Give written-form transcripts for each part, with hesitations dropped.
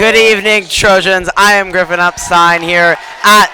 Good evening, Trojans. I am Griffin Upstein here at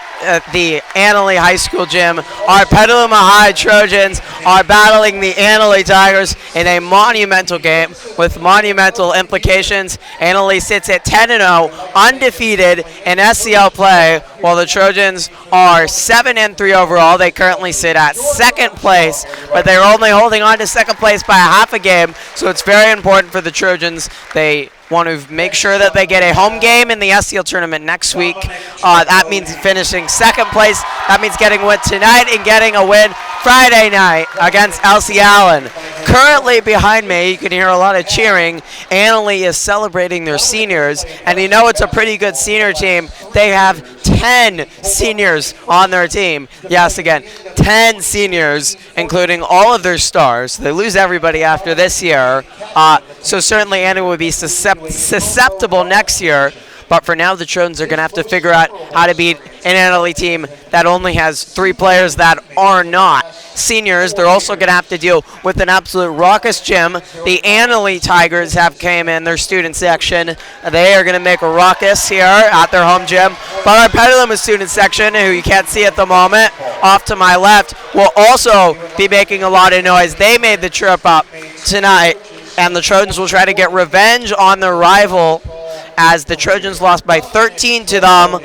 the Annalee High School gym. Our Petaluma High Trojans are battling the Annalee Tigers in a monumental game with monumental implications. Annalee sits at 10-0, undefeated in SCL play, while the Trojans are 7-3 overall. They currently sit at second place, but they're only holding on to second place by a half a game, so it's very important for the Trojans. They want to make sure that they get a home game in the SCL tournament next week. That means finishing second place. That means getting a win tonight and getting a win Friday night against Elsie Allen. Currently behind me, you can hear a lot of cheering. Annalee is celebrating their seniors, and you know it's a pretty good senior team. They have 10 seniors on their team. Yes, again, 10 seniors, including all of their stars. They lose everybody after this year, so certainly Annalee would be susceptible next year. But for now, the Trojans are going to have to figure out how to beat an Annalee team that only has 3 players that are not seniors. They're also going to have to deal with an absolute raucous gym. The Annalee Tigers have came in their student section. They are going to make a ruckus here at their home gym. But our Petaluma student section, who you can't see at the moment, off to my left, will also be making a lot of noise. They made the trip up tonight, and the Trojans will try to get revenge on their rival, as the Trojans lost by 13 to them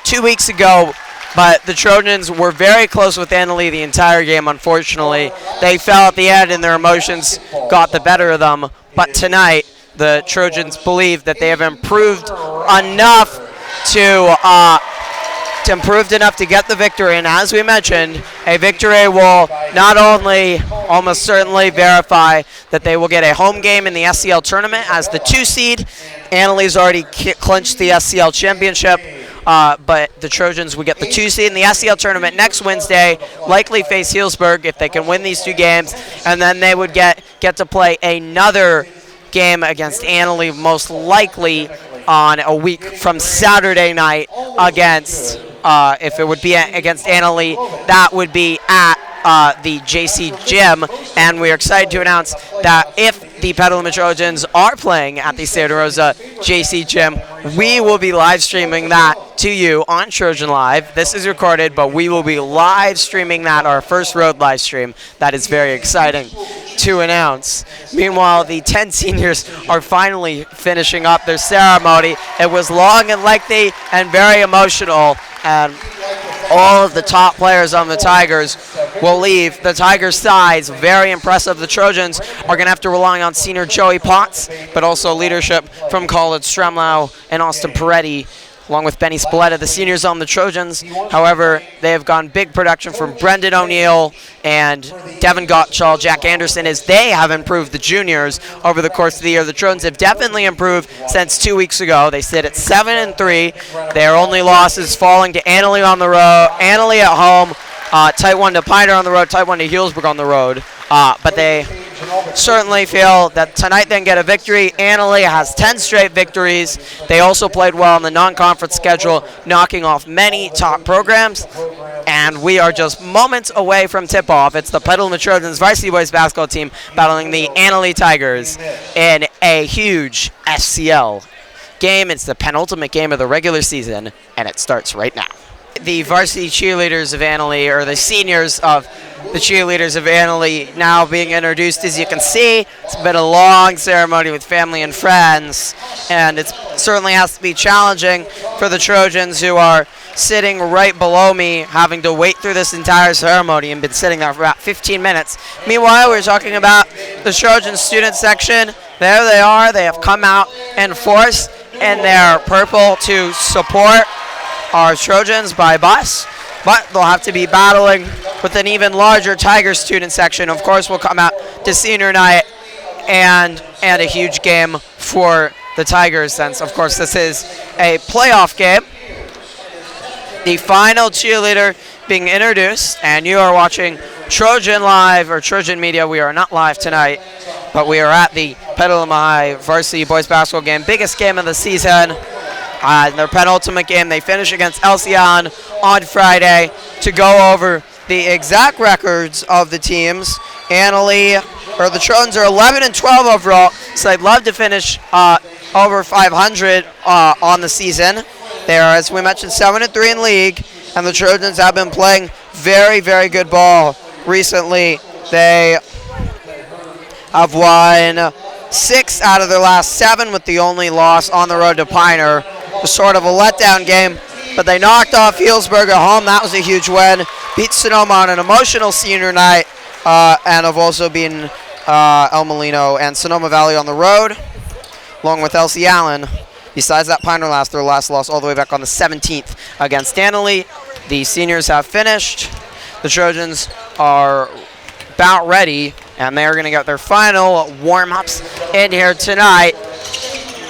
2 weeks ago. But the Trojans were very close with Annalee the entire game, unfortunately. They fell at the end and their emotions got the better of them. But tonight, the Trojans believe that they have improved enough to get the victory. And as we mentioned, a victory will not only almost certainly verify that they will get a home game in the SCL tournament as the 2 seed. Annalee's already clinched the SCL championship, but the Trojans will get the 2 seed in the SCL tournament next Wednesday, likely face Healdsburg if they can win these 2 games, and then they would get to play another game against Annalee, most likely on a week from Saturday night against, if it would be against Annalee, that would be at the JC Gym, and we're excited to announce that if the Petaluma Trojans are playing at the Santa Rosa JC Gym, we will be live streaming that to you on Trojan Live. This is recorded, but we will be live streaming that, our first road live stream. That is very exciting to announce. Meanwhile, the 10 seniors are finally finishing up their ceremony. It was long and lengthy and very emotional, and all of the top players on the Tigers will leave. The Tigers' sides, very impressive. The Trojans are going to have to rely on senior Joey Potts, but also leadership from Colin Stremlau and Austin Peretti, along with Benny Spalletta, the seniors on the Trojans. However, they have gone big production from Brendan O'Neill and Devin Gottschall, Jack Anderson, as they have improved the juniors over the course of the year. The Trojans have definitely improved since 2 weeks ago. They sit at 7-3. Their only losses falling to Annalee on the road, Annalee at home, tight 1 to Pioneer on the road, tight 1 to Healdsburg on the road. But they certainly feel that tonight they can get a victory. Annalee has 10 straight victories. They also played well in the non-conference schedule, knocking off many top programs. And we are just moments away from tip-off. It's the Petaluma Trojans varsity boys basketball team battling the Annalee Tigers in a huge SCL game. It's the penultimate game of the regular season, and it starts right now. The varsity cheerleaders of Annalee, or the seniors of the cheerleaders of Annalee, now being introduced. As you can see, it's been a long ceremony with family and friends, and it certainly has to be challenging for the Trojans, who are sitting right below me, having to wait through this entire ceremony and been sitting there for about 15 minutes. Meanwhile, we're talking about the Trojan student section. There they are. They have come out in force in their purple to support our Trojans by bus, but they'll have to be battling with an even larger Tiger student section. Of course, will come out to senior night and a huge game for the Tigers, since, of course, this is a playoff game. The final cheerleader being introduced, and you are watching Trojan Live, or Trojan Media. We are not live tonight, but we are at the Petaluma High varsity boys basketball game, biggest game of the season. In their penultimate game, they finish against Elsie Allen on Friday to go over the exact records of the teams. Annalee, or the Trojans, are 11-12 overall, so they'd love to finish over 500 on the season. They are, as we mentioned, 7-3 in league, and the Trojans have been playing very, very good ball recently. They have won 6 out of their last 7, with the only loss on the road to Pioneer. It was sort of a letdown game, but they knocked off Healdsburg at home. That was a huge win. Beat Sonoma on an emotional senior night, and have also beaten El Molino and Sonoma Valley on the road, along with LC Allen. Besides that, Pioneer lost their last loss all the way back on the 17th against Danley. The seniors have finished. The Trojans are about ready, and they're going to get their final warm-ups in here tonight.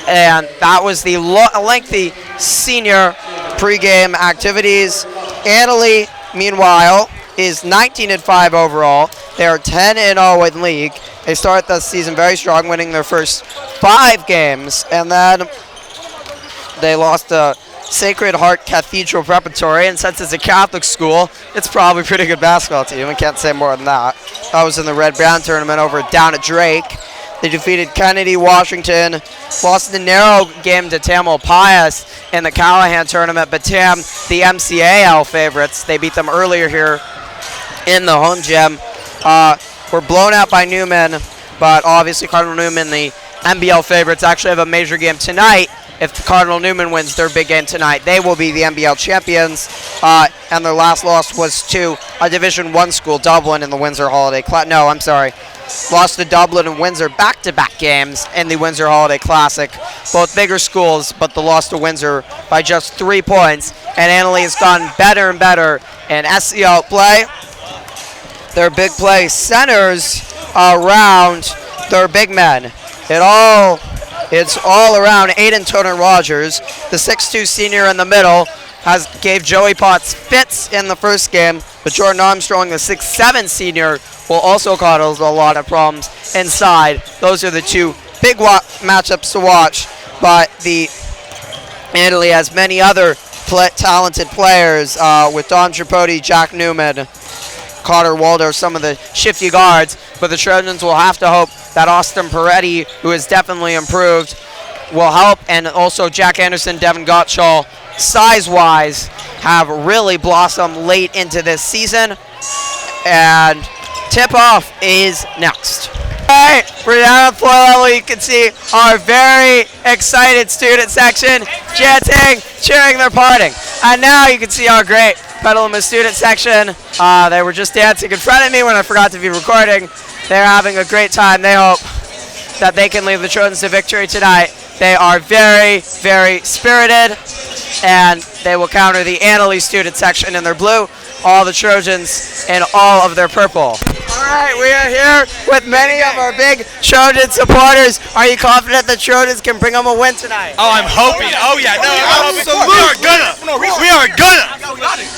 And that was the lengthy senior pregame activities. Danley, meanwhile, is 19-5 overall. They are 10-0 in league. They start the season very strong, winning their first 5 games, and then they lost to Sacred Heart Cathedral Preparatory, and since it's a Catholic school, it's probably a pretty good basketball team. We can't say more than that. I was in the Red-Brown tournament over down at Drake. They defeated Kennedy, Washington, lost the narrow game to Tamalpais in the Callahan tournament, but Tam, the MCAL favorites, they beat them earlier here in the home gym. Were blown out by Newman, but obviously Cardinal Newman, the NBL favorites, actually have a major game tonight. If Cardinal Newman wins their big game tonight, they will be the NBL champions. And their last loss was to a Division I school, Dublin, in the Windsor Holiday Classic. No, I'm sorry. Lost to Dublin and Windsor back-to-back games in the Windsor Holiday Classic. Both bigger schools, but the loss to Windsor by just 3 points. And Annalee has gotten better and better in SEL play. Their big play centers around their big men. It's all around Aiden Toner-Rogers, the 6'2 senior in the middle, gave Joey Potts fits in the first game, but Jordan Armstrong, the 6'7 senior, will also cause a lot of problems inside. Those are the two big matchups to watch, but Italy has many other talented players with Don Tripodi, Jack Newman, Carter Waldo, some of the shifty guards, but the Trojans will have to hope that Austin Peretti, who has definitely improved, will help, and also Jack Anderson, Devin Gottschall, size-wise, have really blossomed late into this season. And tip-off is next. All right, we're down at floor level. You can see our very excited student section chanting, cheering their parting. And now you can see our great Petaluma student section. They were just dancing in front of me when I forgot to be recording. They're having a great time. They hope that they can lead the Trojans to victory tonight. They are very, very spirited, and they will counter the Annalee student section in their blue, all the Trojans in all of their purple. All right, we are here with many of our big Trojan supporters. Are you confident the Trojans can bring them a win tonight? Oh, I'm hoping. Oh, yeah. No, I'm hoping. We are gonna. We are gonna.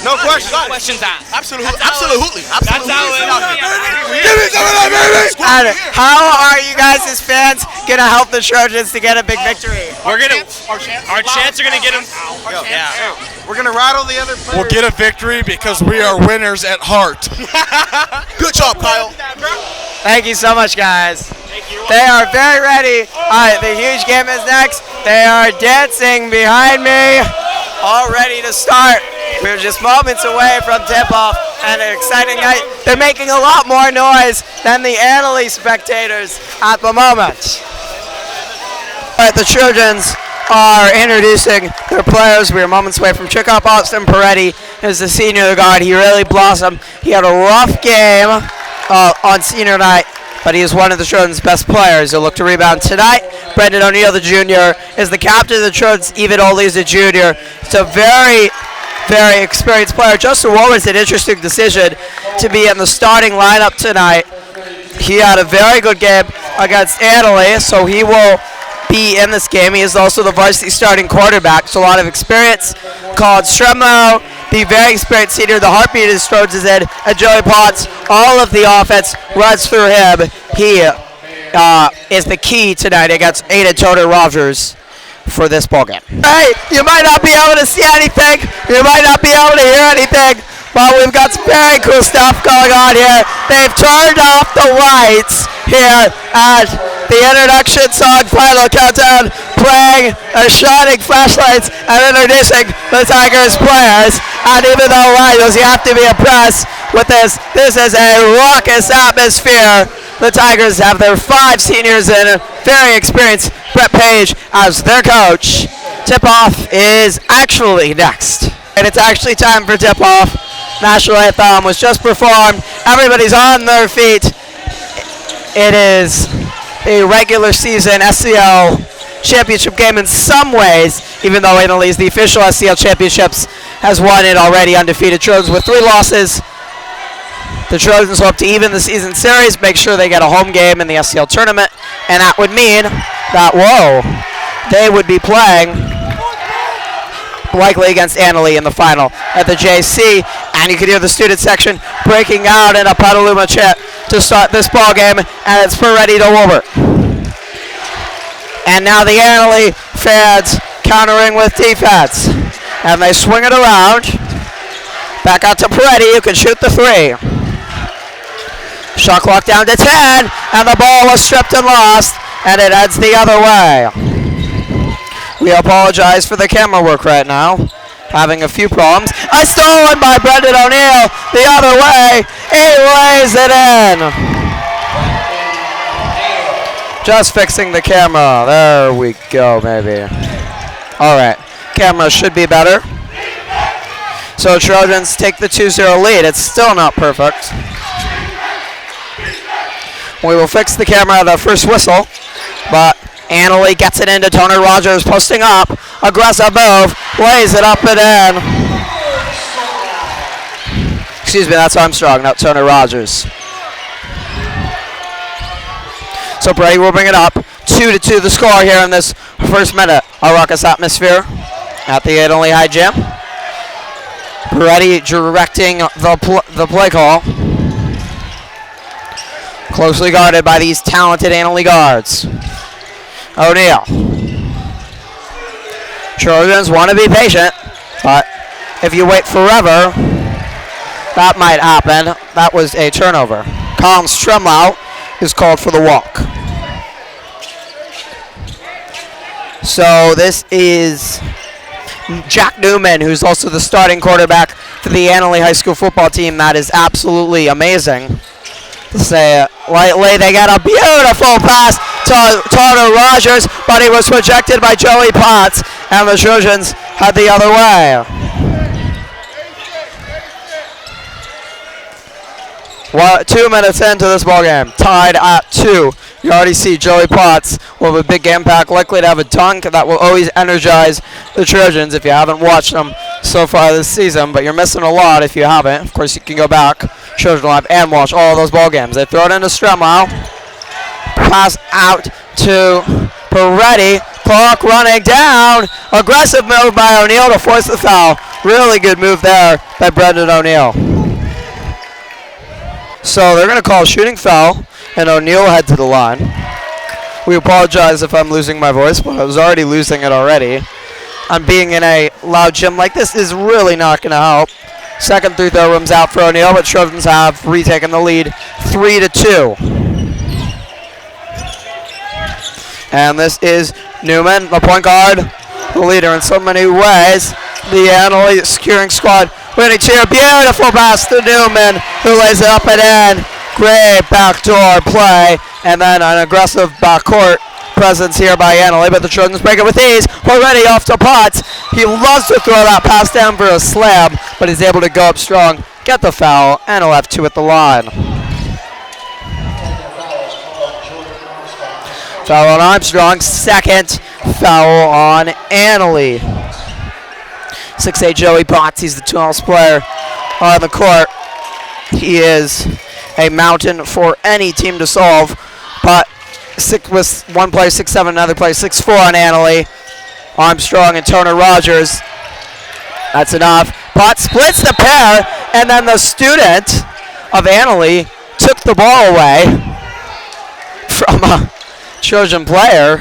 No question. No questions asked. Absolutely. Absolutely. That's how it is. Give me some of that, baby. And how are you guys as fans going to help the Trojans to get a big victory? We're going to. Our chants are going to get them. Yeah. We're going to rattle the other players. We'll get a victory because we are winners at heart. Good job, Kyle. Thank you so much, guys. They are very ready. All right, the huge game is next. They are dancing behind me, all ready to start. We're just moments away from tip-off and an exciting night. They're making a lot more noise than the Annalee spectators at the moment. All right, the Trojans are introducing their players. We are moments away from kickoff. Austin Peretti is the senior guard. He really blossomed. He had a rough game on senior night, but he is one of the Trojans' best players. He'll look to rebound tonight. Brendan O'Neill, the junior, is the captain of the Trojans. Even Ole's the junior. It's a very, very experienced player. Justin Woolworth's an interesting decision to be in the starting lineup tonight. He had a very good game against Annalee, so he will be in this game. He is also the varsity starting quarterback, so a lot of experience. Colin Stremo, the very experienced senior, the heartbeat of the Trojans in, and Joey Potts. All of the offense runs through him. He is the key tonight against Aiden Toner-Rogers for this ballgame. Hey, you might not be able to see anything, you might not be able to hear anything, but we've got some very cool stuff going on here. They've turned off the lights here at the introduction song final countdown playing shining flashlights and introducing the Tigers players. And even though Rhinos, you have to be impressed with this. This is a raucous atmosphere. The Tigers have their 5 seniors in, very experienced Brett Page as their coach. Tip-off is actually next. And it's actually time for tip-off. National Anthem was just performed. Everybody's on their feet. It is a regular season SCL championship game in some ways, even though Italy's the official SCL championships has won it already. Undefeated Trojans with 3 losses. The Trojans hope to even the season series, make sure they get a home game in the SCL tournament, and that would mean that, they would be playing likely against Annalee in the final at the JC. And you can hear the student section breaking out in a Petaluma chant to start this ball game, and it's ready to over. And now the Annalee fans countering with defense. And they swing it around. Back out to Peretti, who can shoot the 3. Shot clock down to 10, and the ball was stripped and lost, and it heads the other way. We apologize for the camera work right now. Having a few problems. Stolen by Brendan O'Neill the other way. He lays it in. Just fixing the camera. There we go, maybe. All right. Camera should be better. So Trojans take the 2-0 lead. It's still not perfect. We will fix the camera at the first whistle, but Annalee gets it into Tony Rogers, posting up. Aggressive move, lays it up and in. Excuse me, that's Armstrong, not Tony Rogers. So Brady will bring it up. 2-2 the score here in this first minute. A raucous atmosphere at the Italy High Gym. Brady directing the play call. Closely guarded by these talented Annalee guards. O'Neill. Trojans want to be patient, but if you wait forever, that might happen. That was a turnover. Colin Stremlau is called for the walk. So this is Jack Newman, who's also the starting quarterback for the Annalee High School football team. That is absolutely amazing. To say it lightly, they got a beautiful pass to Tony Rogers, but he was rejected by Joey Potts, and the Trojans head the other way. 2 minutes into this ball game, tied at 2. You already see Joey Potts will have a big impact, likely to have a dunk that will always energize the Trojans if you haven't watched them so far this season, but you're missing a lot if you haven't. Of course, you can go back, Trojan Live, and watch all of those ball games. They throw it into Stremlau. Pass out to Peretti. Clock running down. Aggressive move by O'Neill to force the foul. Really good move there by Brendan O'Neill. So they're going to call a shooting foul, and O'Neill head to the line. We apologize if I'm losing my voice, but I was already losing it already. And being in a loud gym like this is really not going to help. Second free throw room's out for O'Neill, but Trojans have retaken the lead 3-2. And this is Newman, the point guard, the leader in so many ways. The Annalee securing squad winning cheer. Beautiful pass to Newman, who lays it up and in. Great backdoor play, and then an aggressive backcourt presence here by Annalee, but the Trojans break it with ease. Already off to Potts. He loves to throw that pass down for a slam, but he's able to go up strong, get the foul, and he'll have 2 at the line. Foul on Armstrong, second foul on Annalee. 6'8" Joey Potts, he's the tallest player on the court. He is a mountain for any team to solve, but with one player 6'7", another player 6'4" on Annalee. Armstrong and Tony Rogers. That's enough. Potts splits the pair, and then the student of Annalee took the ball away from a Trojan player,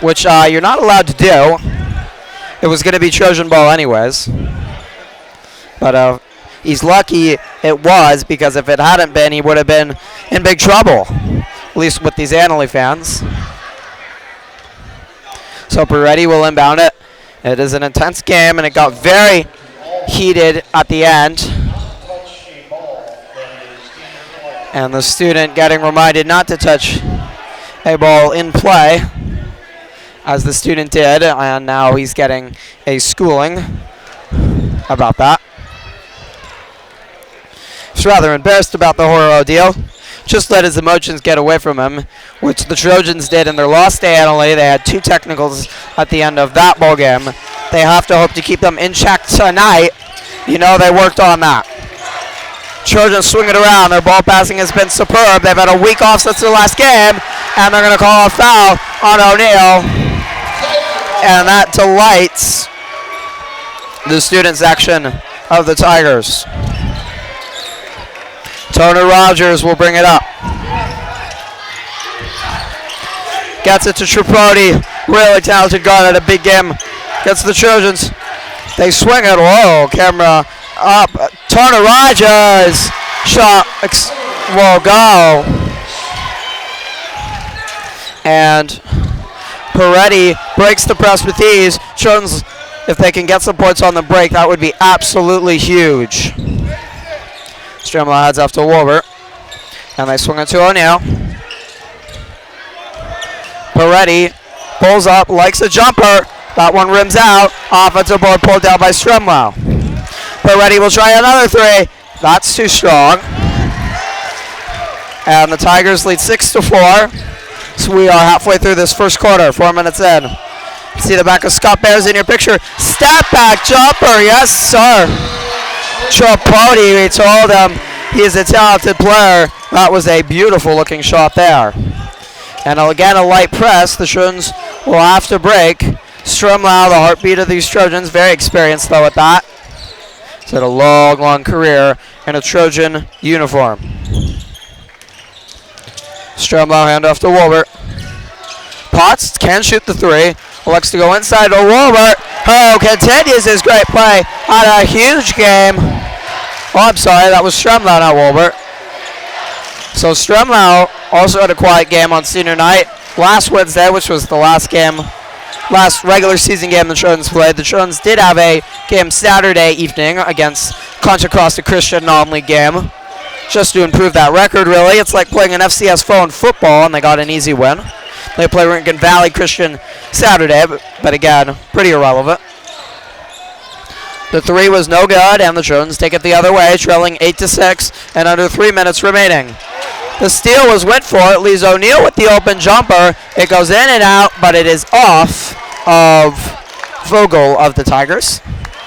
which you're not allowed to do. It was going to be Trojan ball anyways. But he's lucky it was, because if it hadn't been, he would have been in big trouble, at least with these Annalee fans. So Peretti will inbound it. It is an intense game, and it got very heated at the end. And the student getting reminded not to touch a ball in play, as the student did, and now he's getting a schooling about that. He's rather embarrassed about the horror ordeal. Just let his emotions get away from him, which the Trojans did in their loss to Annalee. They had 2 technicals at the end of that ball game. They have to hope to keep them in check tonight. You know they worked on that. Trojans swing it around. Their ball passing has been superb. They've had a week off since their last game, and they're going to call a foul on O'Neal. And that delights the student section of the Tigers. Tony Rogers will bring it up. Gets it to Tripodi. Really talented guard at a big game. Gets the Trojans. They swing it. Whoa, camera up. Tony Rogers. Shot will go. And Peretti breaks the press with ease. Trojans, if they can get some points on the break, that would be absolutely huge. Strimla heads off to Wolbert, and they swing it to O'Neal. Peretti pulls up, likes a jumper. That one rims out. Offensive board pulled down by Strimla. Peretti will try another 3. That's too strong. And the Tigers lead 6-4. So we are halfway through this first quarter, 4 minutes in. See the back of Scott Bears in your picture. Step back jumper, yes sir. Tripodi, we told him he is a talented player. That was a beautiful looking shot there. And again, a light press. The Trojans will have to break. Strimlau, the heartbeat of these Trojans, very experienced though at that. He's had a long, long career in a Trojan uniform. Strimlau handoff to Wolbert. Potts can shoot the 3. Elects to go inside to Wolbert. Oh, continues his great play. Had a huge game. Oh, I'm sorry, that was Stremlau, not Wolbert. So Stremlau also had a quiet game on senior night last Wednesday, which was the last regular season game the Trojans played. The Trojans did have a game Saturday evening against Contra Costa Christian non-league game, just to improve that record, really. It's like playing an FCS phone football, and they got an easy win. They play Lincoln Valley Christian Saturday, but again, pretty irrelevant. The 3 was no good, and the Trojans take it the other way, trailing 8-6, and under 3 minutes remaining. The steal was went for. It leaves O'Neal with the open jumper. It goes in and out, but it is off of Vogel of the Tigers.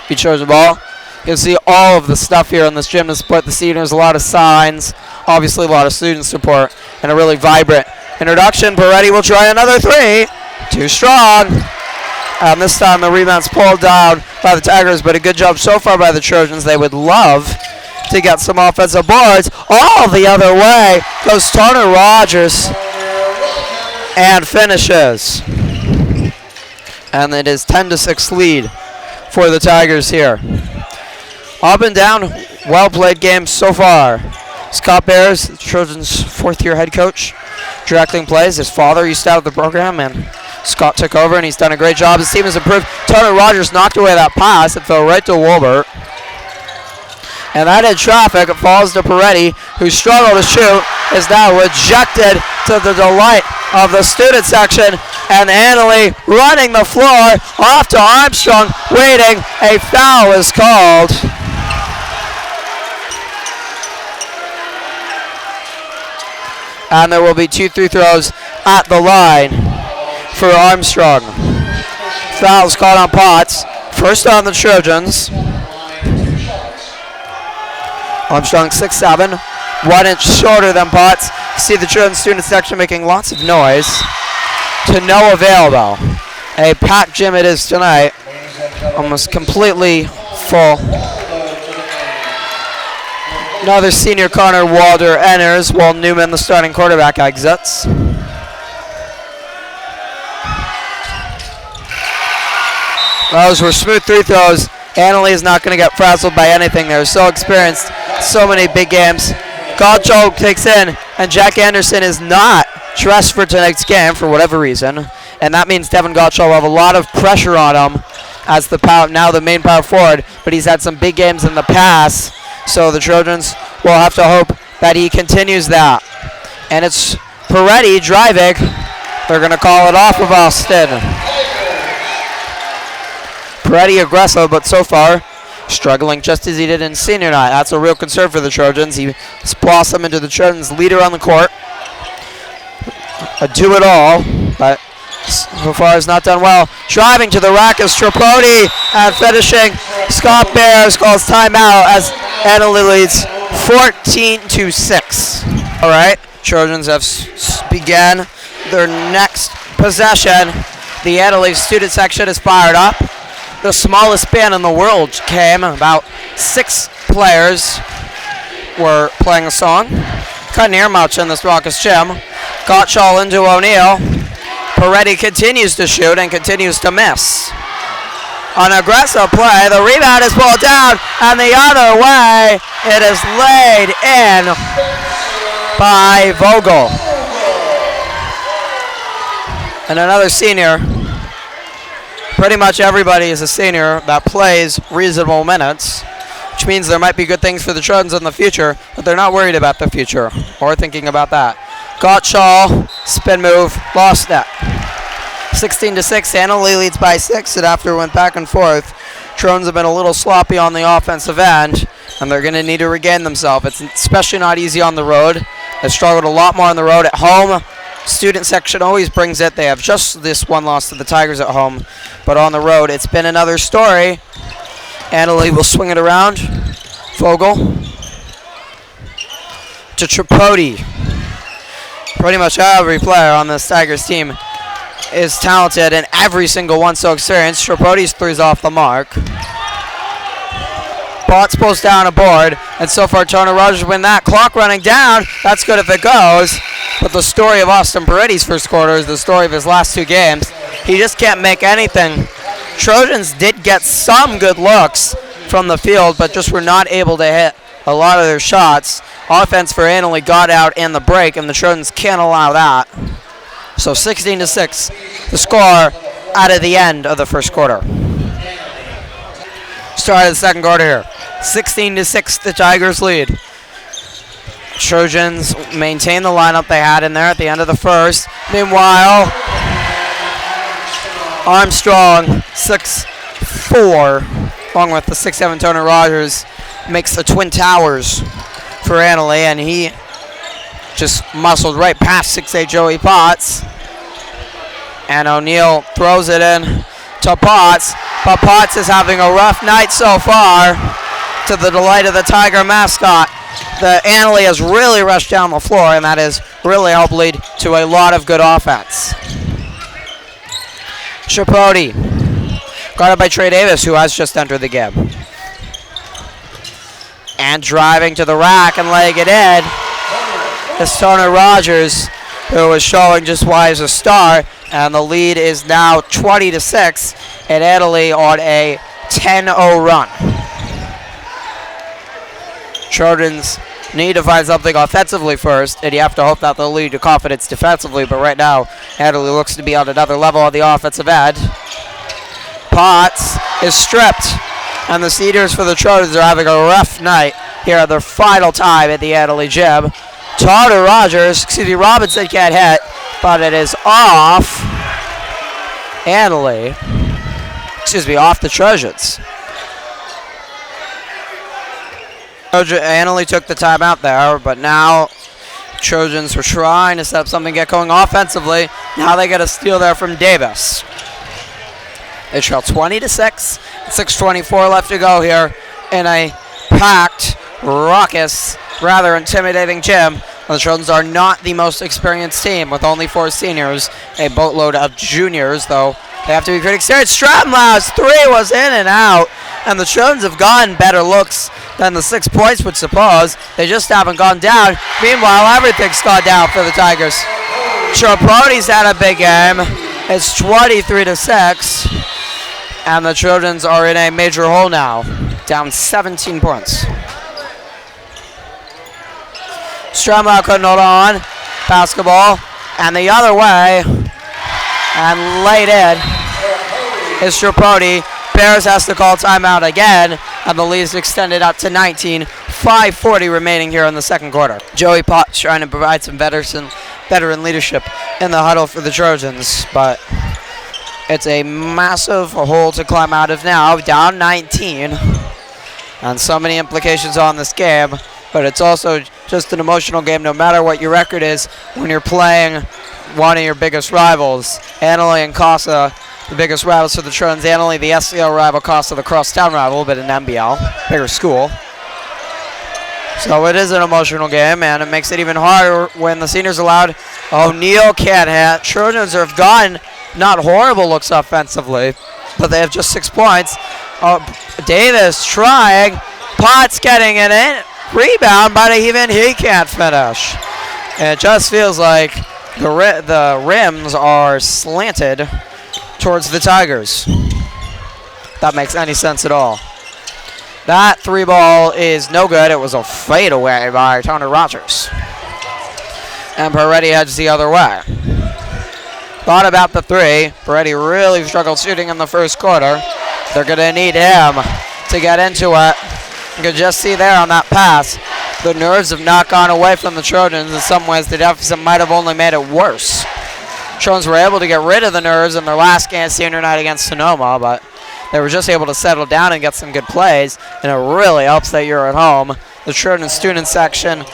He chose the ball. You can see all of the stuff here in this gym to support the seniors. A lot of signs, obviously a lot of student support, and a really vibrant introduction. Peretti will try another 3. Too strong. And this time the rebound's pulled down by the Tigers, but a good job so far by the Trojans. They would love to get some offensive boards. All the other way goes Turner Rogers and finishes. And it is 10-6 lead for the Tigers here. Up and down, well-played game so far. Scott Bears, the Trojans' 4th-year head coach, directing plays. His father used to have the program, and Scott took over, and he's done a great job. His team has improved. Turner Rogers knocked away that pass. It fell right to Wolbert. And that in traffic, it falls to Peretti, who struggled to shoot, is now rejected to the delight of the student section. And Annalee running the floor off to Armstrong, waiting. A foul is called. And there will be 2 free throws at the line for Armstrong. Fouls caught on Potts. First on the Trojans. Armstrong 6'7", 1 inch shorter than Potts. See the Trojan student section making lots of noise. To no avail, though. A packed gym it is tonight. Almost completely full. Another senior, Connor Walder, enters while Newman, the starting quarterback, exits. Those were smooth 3 throws. Annalee is not going to get frazzled by anything. They're so experienced, so many big games. Gottschalk takes in, and Jack Anderson is not dressed for tonight's game for whatever reason. and that means Devin Gottschall will have a lot of pressure on him as now the main power forward, but he's had some big games in the past, so the Trojans will have to hope that he continues that. And it's Peretti driving. They're going to call it off of Austin. Peretti aggressive, but so far struggling just as he did in senior night. That's a real concern for the Trojans. He's blossomed into the Trojans' leader on the court. A do-it-all, but so far has not done well. Driving to the rack is Tripodi, and finishing. Scott Bears calls timeout as Annalee leads 14-6. All right, Trojans have began their next possession. The Annalee student section is fired up. The smallest band in the world came. About 6 players were playing a song. Couldn't hear much in this raucous gym. Gottschall into O'Neal. Peretti continues to shoot and continues to miss. An aggressive play. The rebound is pulled down, and the other way, it is laid in by Vogel. And another senior. Pretty much everybody is a senior that plays reasonable minutes, which means there might be good things for the Trojans in the future, but they're not worried about the future or thinking about that. Gottschall, spin move, lost that. 16-6, Annalee leads by 6, and after it went back and forth, Trojans have been a little sloppy on the offensive end, and they're going to need to regain themselves. It's especially not easy on the road. They struggled a lot more on the road. At home, student section always brings it. They have just this one loss to the Tigers at home, but on the road, it's been another story. Annalee will swing it around. Vogel to Tripodi. Pretty much every player on this Tigers team is talented, and every single one so experienced. Tripodi's three's off the mark. Botts pulls down a board, and so far Tony Rogers win that. Clock running down. That's good if it goes. But the story of Austin Peretti's first quarter is the story of his last 2 games. He just can't make anything. Trojans did get some good looks from the field, but just were not able to hit a lot of their shots. Offense for Annalee got out in the break, and the Trojans can't allow that. So 16-6, the score out of the end of the first quarter. Start of the second quarter here. 16-6, the Tigers lead. Trojans maintain the lineup they had in there at the end of the first. Meanwhile, Armstrong, 6'4", along with the 6'7" Tony Rogers, makes the Twin Towers for Annalee, and he just muscled right past 6'8" Joey Potts. And O'Neal throws it in to Potts, but Potts is having a rough night so far, to the delight of the Tiger mascot. The Annalee has really rushed down the floor, and that has really helped lead to a lot of good offense. Tripodi, guarded by Trey Davis, who has just entered the game. And driving to the rack and laying it in is Tony Rogers, who is showing just why he's a star. And the lead is now 20-6, and Annalee on a 10-0 run. Trojans need to find something offensively first, and you have to hope that they'll lead to confidence defensively, but right now, Annalee looks to be on another level on the offensive end. Potts is stripped, and the seniors for the Trojans are having a rough night here at their final time at the Annalee gym. Robinson can't hit, but it is off Annalee. Off the Trojans. Annalee took the timeout there, but now Trojans were trying to set up something, get going offensively. Now they get a steal there from Davis. They trail 20-6. 6:24 left to go here in a packed, raucous, rather intimidating gym. The Trojans are not the most experienced team with only 4 seniors, a boatload of juniors, though they have to be pretty experienced. Strattonlow's 3 was in and out, and the Trojans have gotten better looks than the 6 points would suppose. They just haven't gone down. Meanwhile, everything's gone down for the Tigers. Tripodi's had a big game. It's 23-6, and the Trojans are in a major hole now, down 17 points. Stromlau couldn't hold on. Basketball. And the other way. and laid in is Tripodi. Bears has to call timeout again, and the lead is extended up to 19. 5:40 remaining here in the second quarter. Joey Potts trying to provide some veteran leadership in the huddle for the Trojans, but it's a massive hole to climb out of now, down 19. And so many implications on this game, but it's also just an emotional game no matter what your record is when you're playing one of your biggest rivals. Annalee and Casa, the biggest rivals for the Trojans. Annalee, the SCL rival, Casa, the crosstown rival, but in NBL, bigger school. So it is an emotional game, and it makes it even harder when the seniors allowed. O'Neal can't hit. Trojans have gotten not horrible looks offensively, but they have just 6 points. Davis trying. Potts getting it in. Rebound, but even he can't finish. And it just feels like the rims are slanted towards the Tigers. If that makes any sense at all. That 3-ball is no good. It was a fadeaway by Tony Rogers. And Peretti heads the other way. Thought about the 3. Peretti really struggled shooting in the first quarter. They're going to need him to get into it. You can just see there on that pass, the nerves have not gone away from the Trojans. In some ways, the deficit might have only made it worse. Trojans were able to get rid of the nerves in their last game senior night against Sonoma, but they were just able to settle down and get some good plays, and it really helps that you're at home. The Trojan student section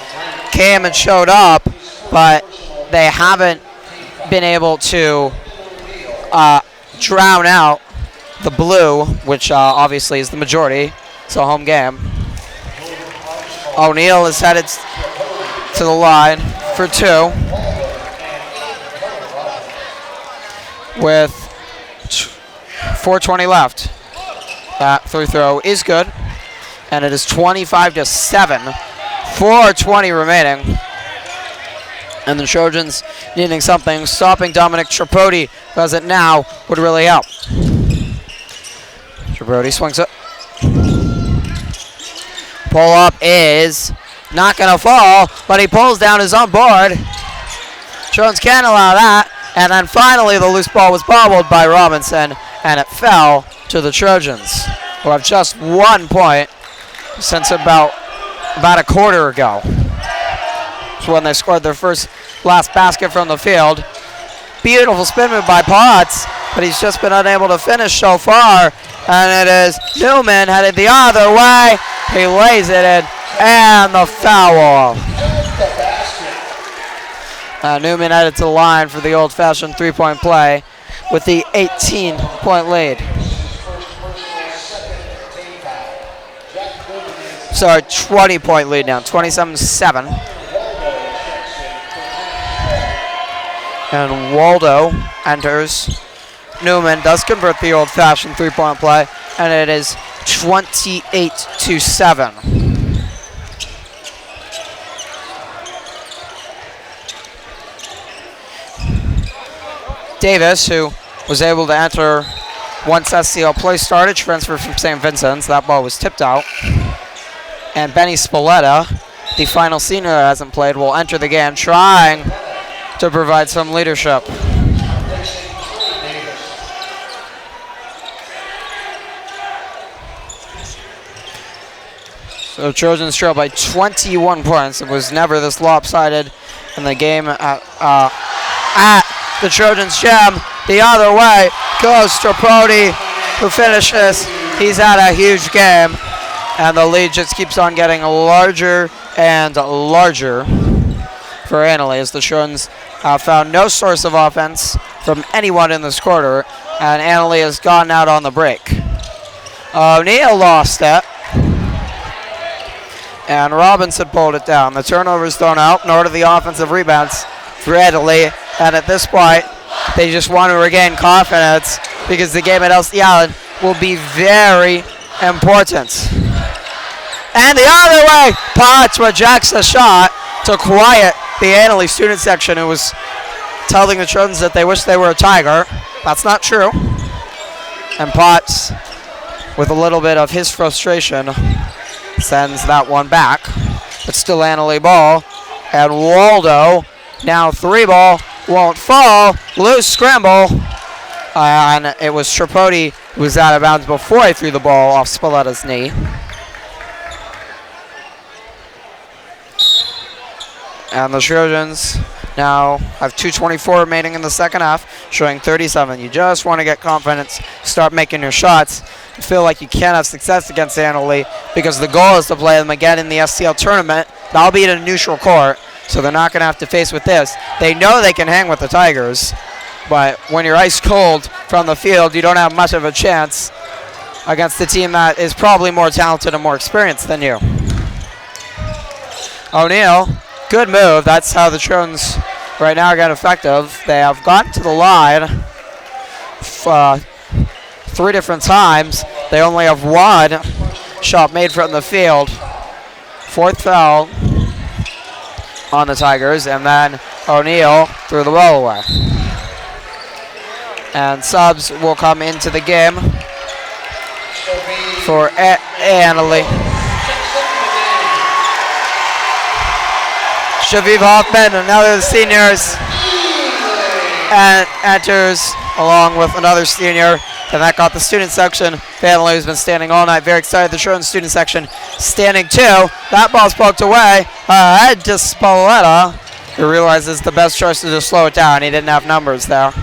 came and showed up, but they haven't been able to drown out the blue, which obviously is the majority. It's a home game. O'Neal is headed to the line for 2 with 4:20 left. That free throw is good, and it is 25-7. 4:20 remaining. And the Trojans needing something. Stopping Dominic Tripodi does it now would really help. Tripodi swings it. Pull up is not going to fall, but he pulls down his own board. Trojans can't allow that. And then finally the loose ball was bobbled by Robinson, and it fell to the Trojans, who have just 1 point since about a quarter ago. It's when they scored their last basket from the field. Beautiful spin move by Potts, but he's just been unable to finish so far. And it is Newman headed the other way. He lays it in, and the foul. Newman headed to the line for the old-fashioned 3-point play with the 18-point lead. Sorry, 20-point lead now, 27-7. And Waldo enters. Newman does convert the old-fashioned 3-point play, and it is 28-7. Davis, who was able to enter once SCL play started, transferred from St. Vincent's. That ball was tipped out. And Benny Spalletta, the final senior that hasn't played, will enter the game trying to provide some leadership. So Trojans trail by 21 points. It was never this lopsided in the game at the Trojans gym. The other way goes Tripodi, who finishes. He's had a huge game, and the lead just keeps on getting larger and larger for Annalee, as the Trojans found no source of offense from anyone in this quarter, and Annalee has gone out on the break. O'Neal lost it, and Robinson pulled it down. The turnovers don't help, nor do the offensive rebounds for Annalee, and at this point, they just want to regain confidence because the game at Elsie Allen will be very important. And the other way, Potts rejects a shot to quiet the Annalee student section, who was telling the Trojans that they wish they were a Tiger. That's not true. And Potts, with a little bit of his frustration, sends that one back. But still Annalee ball. And Waldo, now 3-ball, won't fall. Loose scramble. And it was Tripodi who was out of bounds before he threw the ball off Spoletta's knee. And the Trojans now have 2:24 remaining in the second half, showing 37. You just want to get confidence, start making your shots. You feel like you can have success against Annalee because the goal is to play them again in the SCL tournament. That'll be at a neutral court, so they're not going to have to face with this. They know they can hang with the Tigers, but when you're ice cold from the field, you don't have much of a chance against a team that is probably more talented and more experienced than you. O'Neal. Good move. That's how the Trojans right now get effective. They have gotten to the line 3 different times. They only have 1 shot made from the field. 4th foul on the Tigers, and then O'Neal threw the ball away. And subs will come into the game for Annalee. Shaviv Hoffman, another of the seniors, and enters along with another senior. And that got the student section. Family who's been standing all night, very excited. The Trojan student section standing too. That ball's poked away. Ahead to Spoletta, who realizes the best choice is to slow it down. He didn't have numbers there.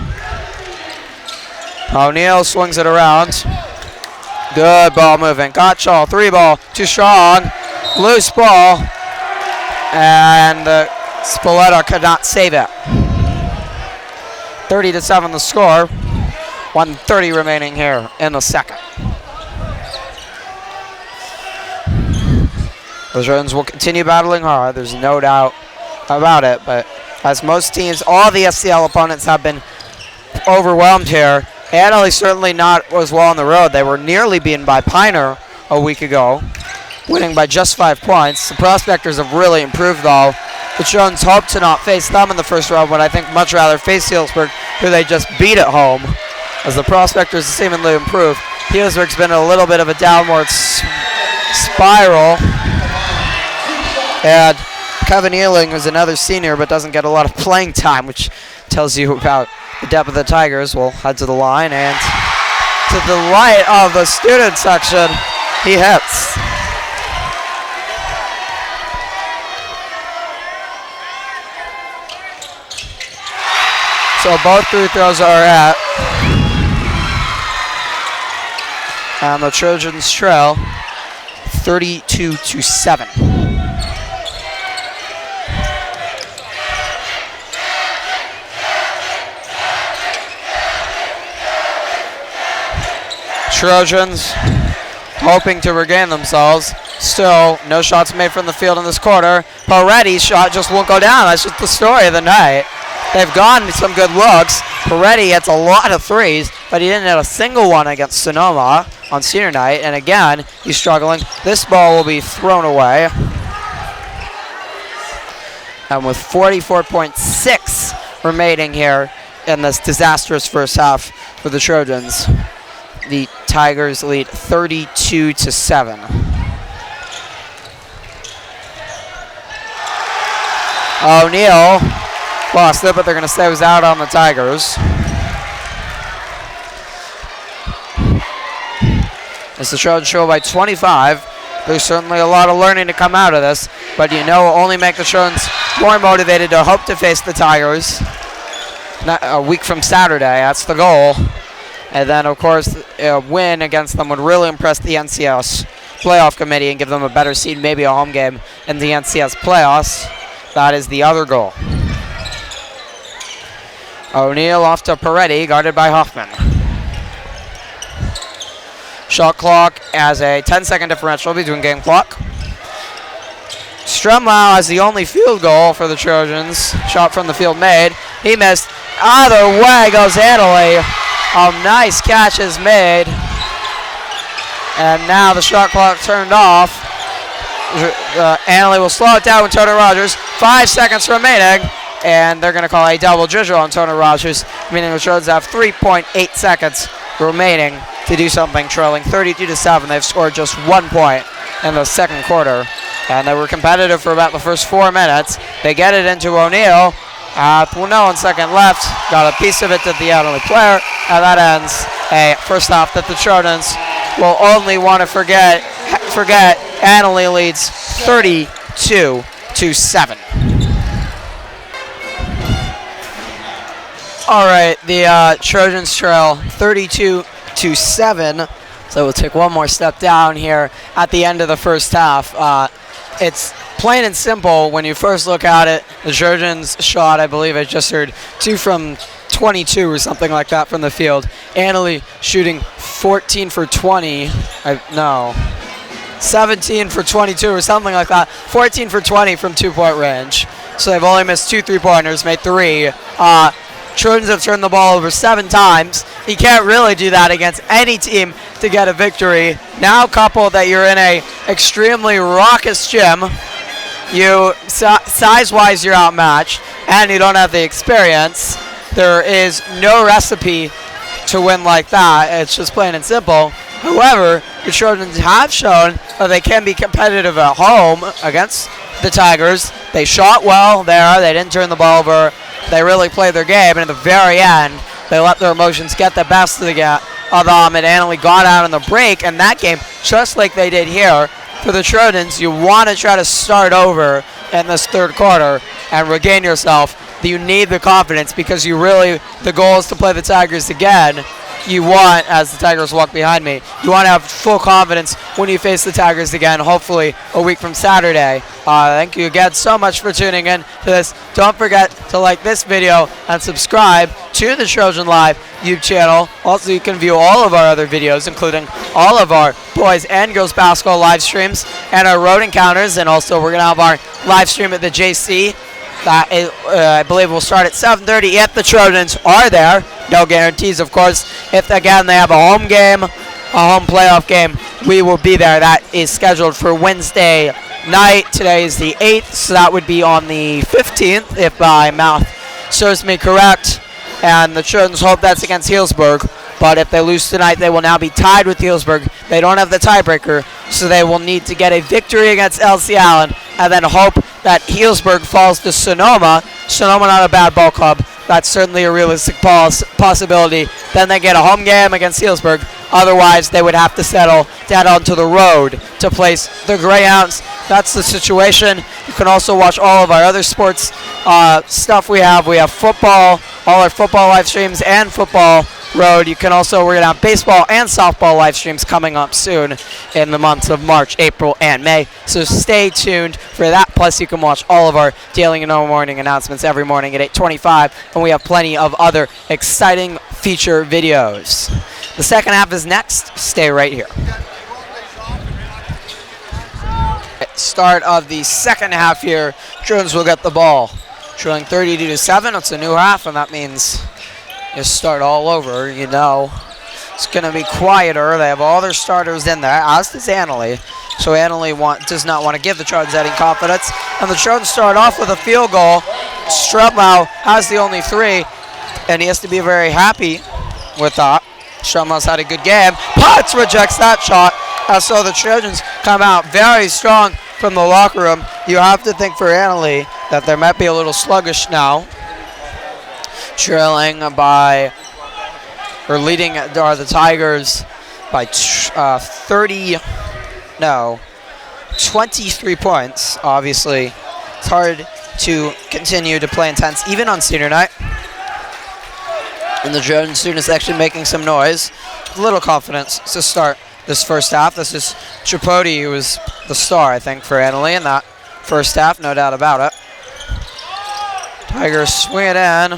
O'Neal swings it around. Good ball moving. Gottschall, 3 ball, too strong. Loose ball. And Spoletta could not save it. 30-7 the score. 1:30 remaining here in the second. The Trojans will continue battling hard. There's no doubt about it. But as most teams, all the SCL opponents have been overwhelmed here. Annalee certainly not as well on the road. They were nearly beaten by Piner a week ago, winning by just 5 points. The Prospectors have really improved, though. The Trojans hope to not face them in the first round, but I think much rather face Healdsburg, who they just beat at home, as the Prospectors seemingly improved. Healdsburg's been in a little bit of a downward spiral. And Kevin Ealing is another senior, but doesn't get a lot of playing time, which tells you about the depth of the Tigers. Will head to the line, and to the right of the student section, he hits. So both free throws are at. And the Trojans trail 32-7. Trojans hoping to regain themselves. Still, no shots made from the field in this quarter. Peretti's shot just won't go down. That's just the story of the night. They've gotten some good looks. Peretti hits a lot of threes, but he didn't hit a single one against Sonoma on senior night. And again, he's struggling. This ball will be thrown away. And with 44.6 remaining here in this disastrous first half for the Trojans, the Tigers lead 32-7. O'Neal lost it, but they're going to say it was out on the Tigers. As the Trojans show by 25, there's certainly a lot of learning to come out of this, but you know, only make the Trojans more motivated to hope to face the Tigers a week from Saturday. That's the goal. And then, of course, a win against them would really impress the NCS playoff committee and give them a better seed, maybe a home game in the NCS playoffs. That is the other goal. O'Neal off to Peretti, guarded by Hoffman. Shot clock as a 10-second differential between game clock. Strumlau has the only field goal for the Trojans. Shot from the field made. He missed. Either way goes Annalee. A nice catch is made. And now the shot clock turned off. Annalee will slow it down with Tony Rogers. 5 seconds remaining. And they're going to call a double drizzle on Tony Rogers, meaning the Trojans have 3.8 seconds remaining to do something, trailing 32-7. They've scored just 1 point in the second quarter. And they were competitive for about the first 4 minutes. They get it into O'Neal. Well, no, 1 second left. Got a piece of it to the Annalee player, and that ends a first half that the Trojans will only want to forget. Annalee leads 32-7. All right, the Trojans trail 32-7. So we'll take one more step down here at the end of the first half. It's plain and simple when you first look at it. The Trojans shot, I believe I just heard, 2 from 22 or something like that from the field. Annalee shooting 14 for 20. 17 for 22 or something like that. 14 for 20 from 2-point range. So they've only missed 2 3-pointers, made 3. Trojans have turned the ball over 7 times. You can't really do that against any team to get a victory. Now couple that you're in a extremely raucous gym. Size-wise, you're outmatched, and you don't have the experience. There is no recipe to win like that. It's just plain and simple. However, the Trojans have shown that they can be competitive at home against the Tigers. They shot well there. They didn't turn the ball over. They really played their game, and at the very end, they let their emotions get the best of them, and Annalee got out in the break. And that game, just like they did here, for the Trojans, you want to try to start over in this third quarter and regain yourself. You need the confidence because the goal is to play the Tigers again. You want, as the Tigers walk behind me, you want to have full confidence when you face the Tigers again, hopefully a week from Saturday. Thank you again so much for tuning in to this. Don't forget to like this video and subscribe to the Trojan Live YouTube channel. Also, you can view all of our other videos, including all of our boys and girls basketball live streams and our road encounters. And also, we're going to have our live stream at the JC. That I believe will start at 7:30 if the Trojans are there. No guarantees, of course. If, again, they have a home game, a home playoff game, we will be there. That is scheduled for Wednesday night. Today is the 8th, so that would be on the 15th, if my math serves me correct. And the Trojans hope that's against Healdsburg. But if they lose tonight, they will now be tied with Healdsburg. They don't have the tiebreaker, so they will need to get a victory against LC Allen and then hope that Healdsburg falls to Sonoma. Sonoma not a bad ball club. That's certainly a realistic possibility. Then they get a home game against Healdsburg. Otherwise, they would have to settle down onto the road to place the Greyhounds. That's the situation. You can also watch all of our other sports stuff we have. We have football, all our football live streams, and football road. You can also, we're going to have baseball and softball live streams coming up soon in the months of March, April, and May. So stay tuned for that. Plus, you can watch all of our daily and morning announcements every morning at 8:25, and we have plenty of other exciting feature videos. The second half is next. Stay right here. Start of the second half here. Trojans will get the ball. Trailing 32-7. It's a new half, and that means you start all over. You know, it's going to be quieter. They have all their starters in there, as does Annalee. So Annalee does not want to give the Trojans any confidence. And the Trojans start off with a field goal. Strumlau has the only 3, and he has to be very happy with that. Strumlau's had a good game. Potts rejects that shot. So the Trojans come out very strong from the locker room. You have to think for Annalee that they might be a little sluggish now. Trailing by, or leading are the Tigers by 23 points. Obviously, it's hard to continue to play intense even on senior night. And the Trojan students actually making some noise. A little confidence to start this first half. This is Tripodi, who was the star, I think, for Annalee in that first half, no doubt about it. Tigers swing it in.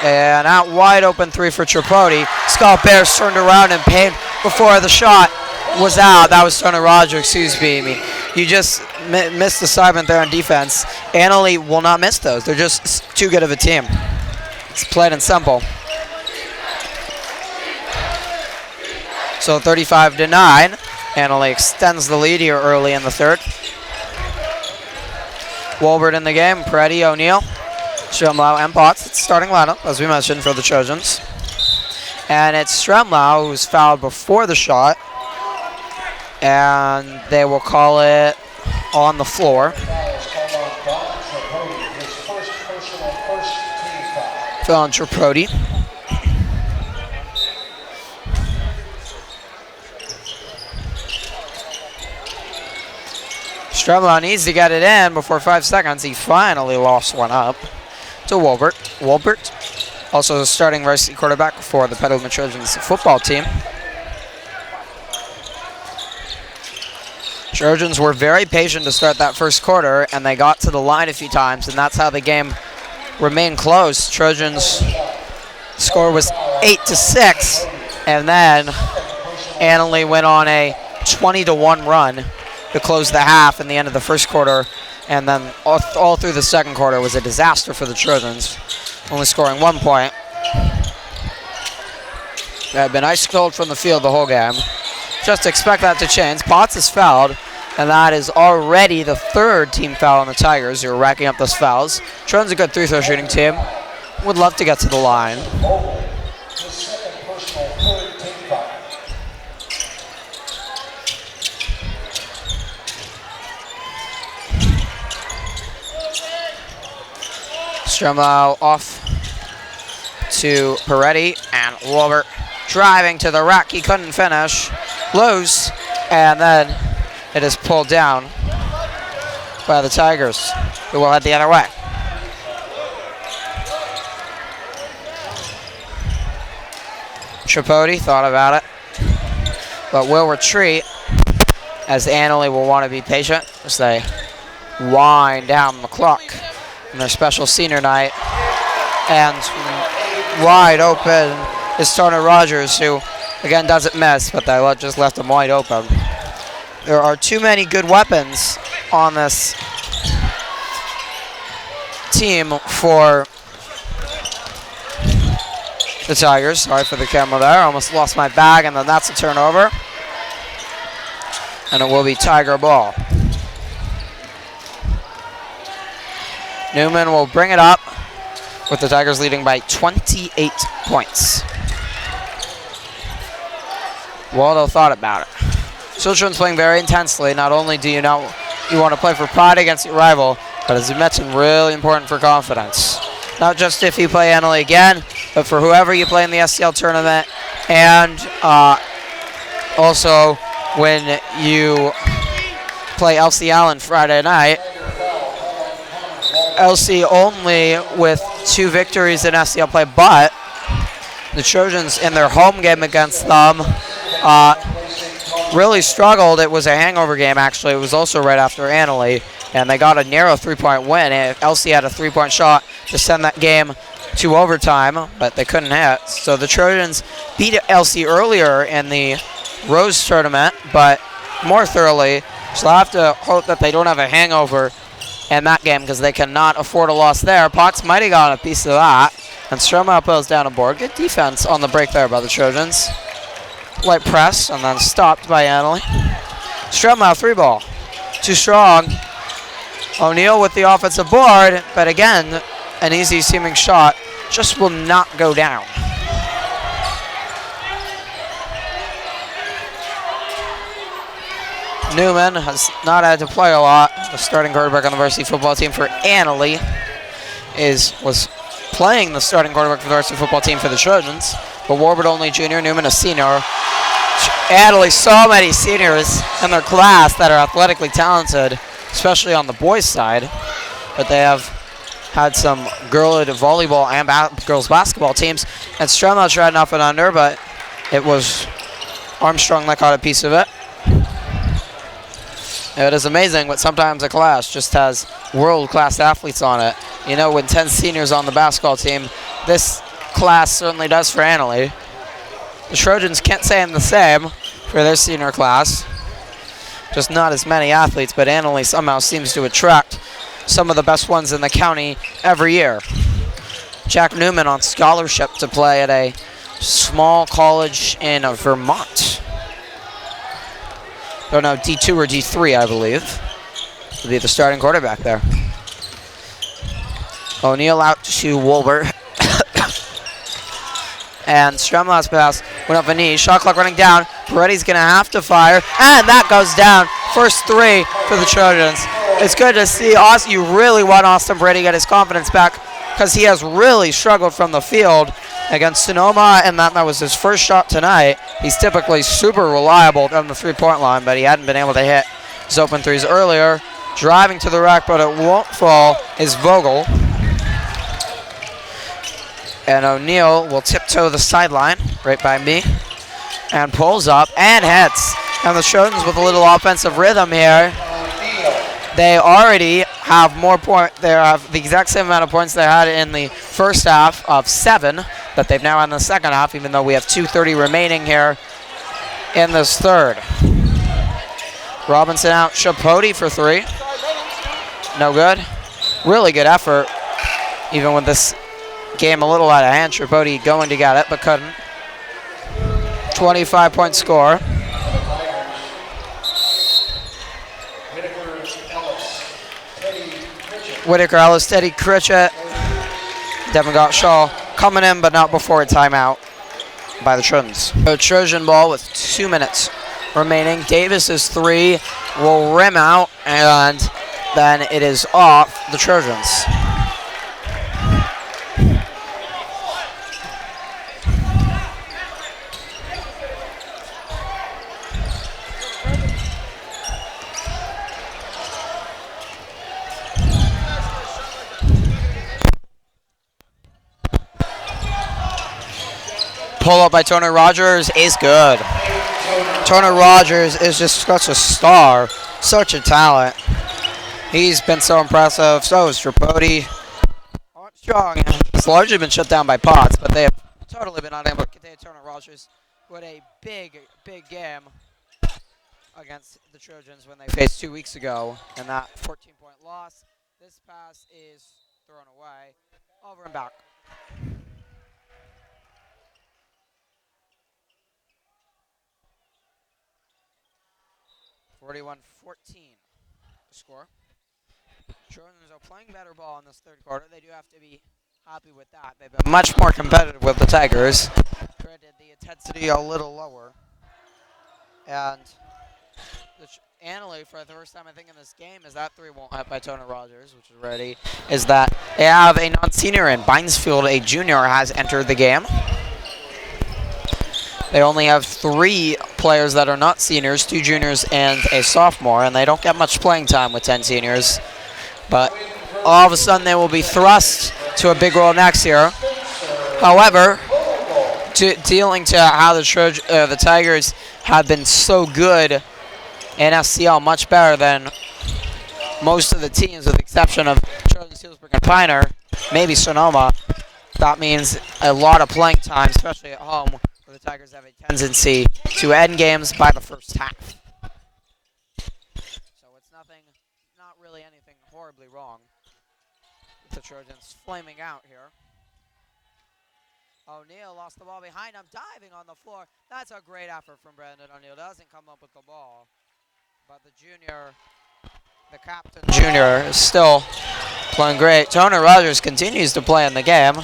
And out wide open 3 for Tripodi. Scott Bears turned around in pain before the shot was out. That was Turner Roger, excuse me. You just missed the assignment there on defense. Annalee will not miss those. They're just too good of a team. It's plain and simple. So 35-9. Annalee extends the lead here early in the third. Wolbert in the game. Peretti, O'Neal, Strumlau, and Potts. It's starting lineup, as we mentioned, for the Trojans. And it's Strumlau who's fouled before the shot. And they will call it on the floor. Phil Tripodi. Stremlau needs to get it in before 5 seconds. He finally lost one up to Wolbert. Wolbert, also the starting varsity quarterback for the Petaluma Trojans football team. Trojans were very patient to start that first quarter, and they got to the line a few times, and that's how the game remained close. Trojans' score was 8-6, and then Annalee went on a 20-1 run to close the half in the end of the first quarter, and then all through the second quarter was a disaster for the Trojans, only scoring 1 point. They had been ice cold from the field the whole game. Just expect that to change. Potts is fouled, and that is already the 3rd team foul on the Tigers, who are racking up those fouls. Trojans a good free-throw shooting team. Would love to get to the line. Stremlau off to Peretti, and Wolbert driving to the rack. He couldn't finish. Loose, and then it is pulled down by the Tigers, who will head the other way. Tripodi thought about it, but will retreat, as Annalee will want to be patient as they wind down the clock in their special senior night. And wide open is Turner Rogers, who again doesn't miss, but they just left him wide open. There are too many good weapons on this team for the Tigers. Sorry for the camera there. Almost lost my bag, and then that's a turnover. And it will be Tiger ball. Newman will bring it up, with the Tigers leading by 28 points. Waldo thought about it. Children's playing very intensely. Not only do you want to play for pride against your rival, but as you mentioned, really important for confidence. Not just if you play Annalee again, but for whoever you play in the SCL tournament, and also when you play LC Allen Friday night. LC only with 2 victories in SCL play, but the Trojans in their home game against them really struggled. It was a hangover game, actually. It was also right after Annalee, and they got a narrow 3-point win. LC had a 3-point shot to send that game to overtime, but they couldn't hit. So the Trojans beat LC earlier in the Rose tournament, but more thoroughly. So they'll have to hope that they don't have a hangover in that game, because they cannot afford a loss there. Potts might have gotten a piece of that, and Stromau pulls down a board. Good defense on the break there by the Trojans. Light press, and then stopped by Annalee. Stromau 3-ball. Too strong. O'Neal with the offensive board, but again, an easy seeming shot just will not go down. Newman has not had to play a lot. The starting quarterback on the varsity football team for Annalee was playing the starting quarterback for the varsity football team for the Trojans, but Warbert only junior, Newman a senior. Annalee, so many seniors in their class that are athletically talented, especially on the boys' side, but they have had some girls volleyball and girls basketball teams, and Stromau tried enough and under, but it was Armstrong that caught a piece of it. It is amazing, but sometimes a class just has world-class athletes on it. You know, when 10 seniors on the basketball team, this class certainly does for Annalee. The Trojans can't say the same for their senior class. Just not as many athletes, but Annalee somehow seems to attract some of the best ones in the county every year. Jack Newman on scholarship to play at a small college in Vermont. Don't know, D2 or D3, I believe. Will be the starting quarterback there. O'Neal out to Wolbert. And Stremlau's pass went up a knee. Shot clock running down. Peretti's going to have to fire. And that goes down. First 3 for the Trojans. It's good to see Austin. You really want Austin Peretti get his confidence back because he has really struggled from the field against Sonoma, and that was his first shot tonight. He's typically super reliable on the three-point line, but he hadn't been able to hit his open threes earlier. Driving to the rack, but it won't fall, is Vogel. And O'Neal will tiptoe the sideline right by me and pulls up and hits. And the Trojans with a little offensive rhythm here. They already have more points. They have the exact same amount of points they had in the first half of 7 that they've now had in the second half, even though we have 2:30 remaining here in this third. Robinson out, Chapoti for 3. No good. Really good effort, even with this game a little out of hand. Chapoti going to get it, but couldn't. 25-point score. Whitaker, Ellis, Teddy Critchett, Devin Gottshaw coming in, but not before a timeout by the Trojans. So Trojan ball with 2 minutes remaining. Davis's 3 will rim out, and then it is off the Trojans. Pull up by Turner Rogers is good. Turner Rogers is just such a star, such a talent. He's been so impressive. So is Tripodi. Armstrong has largely been shut down by Potts, but they have totally been unable to contain Turner Rogers with a big, big game against the Trojans when they faced 2 weeks ago in that 14-point loss. This pass is thrown away, over and back. 41-14 the score. Trojans are playing better ball in this third quarter. They do have to be happy with that. They've been much more competitive with the Tigers. Granted, the intensity a little lower. And Annalee, for the first time I think in this game, is that 3 won't hit by Turner Rogers, which is ready, is that they have a non-senior in. Binesfield, a junior, has entered the game. They only have 3 players that are not seniors, 2 juniors and a sophomore, and they don't get much playing time with 10 seniors. But all of a sudden they will be thrust to a big role next year. However, dealing to how the Tigers have been so good in SCL, much better than most of the teams with the exception of Trojan, Sealsburg, and Pioneer, maybe Sonoma. That means a lot of playing time, especially at home, where the Tigers have a tendency to end games by the first half. So it's not really anything horribly wrong with the Trojans flaming out here. O'Neal lost the ball behind him, diving on the floor. That's a great effort from Brandon O'Neal. Doesn't come up with the ball, but the captain junior is still playing great. Turner Rogers continues to play in the game,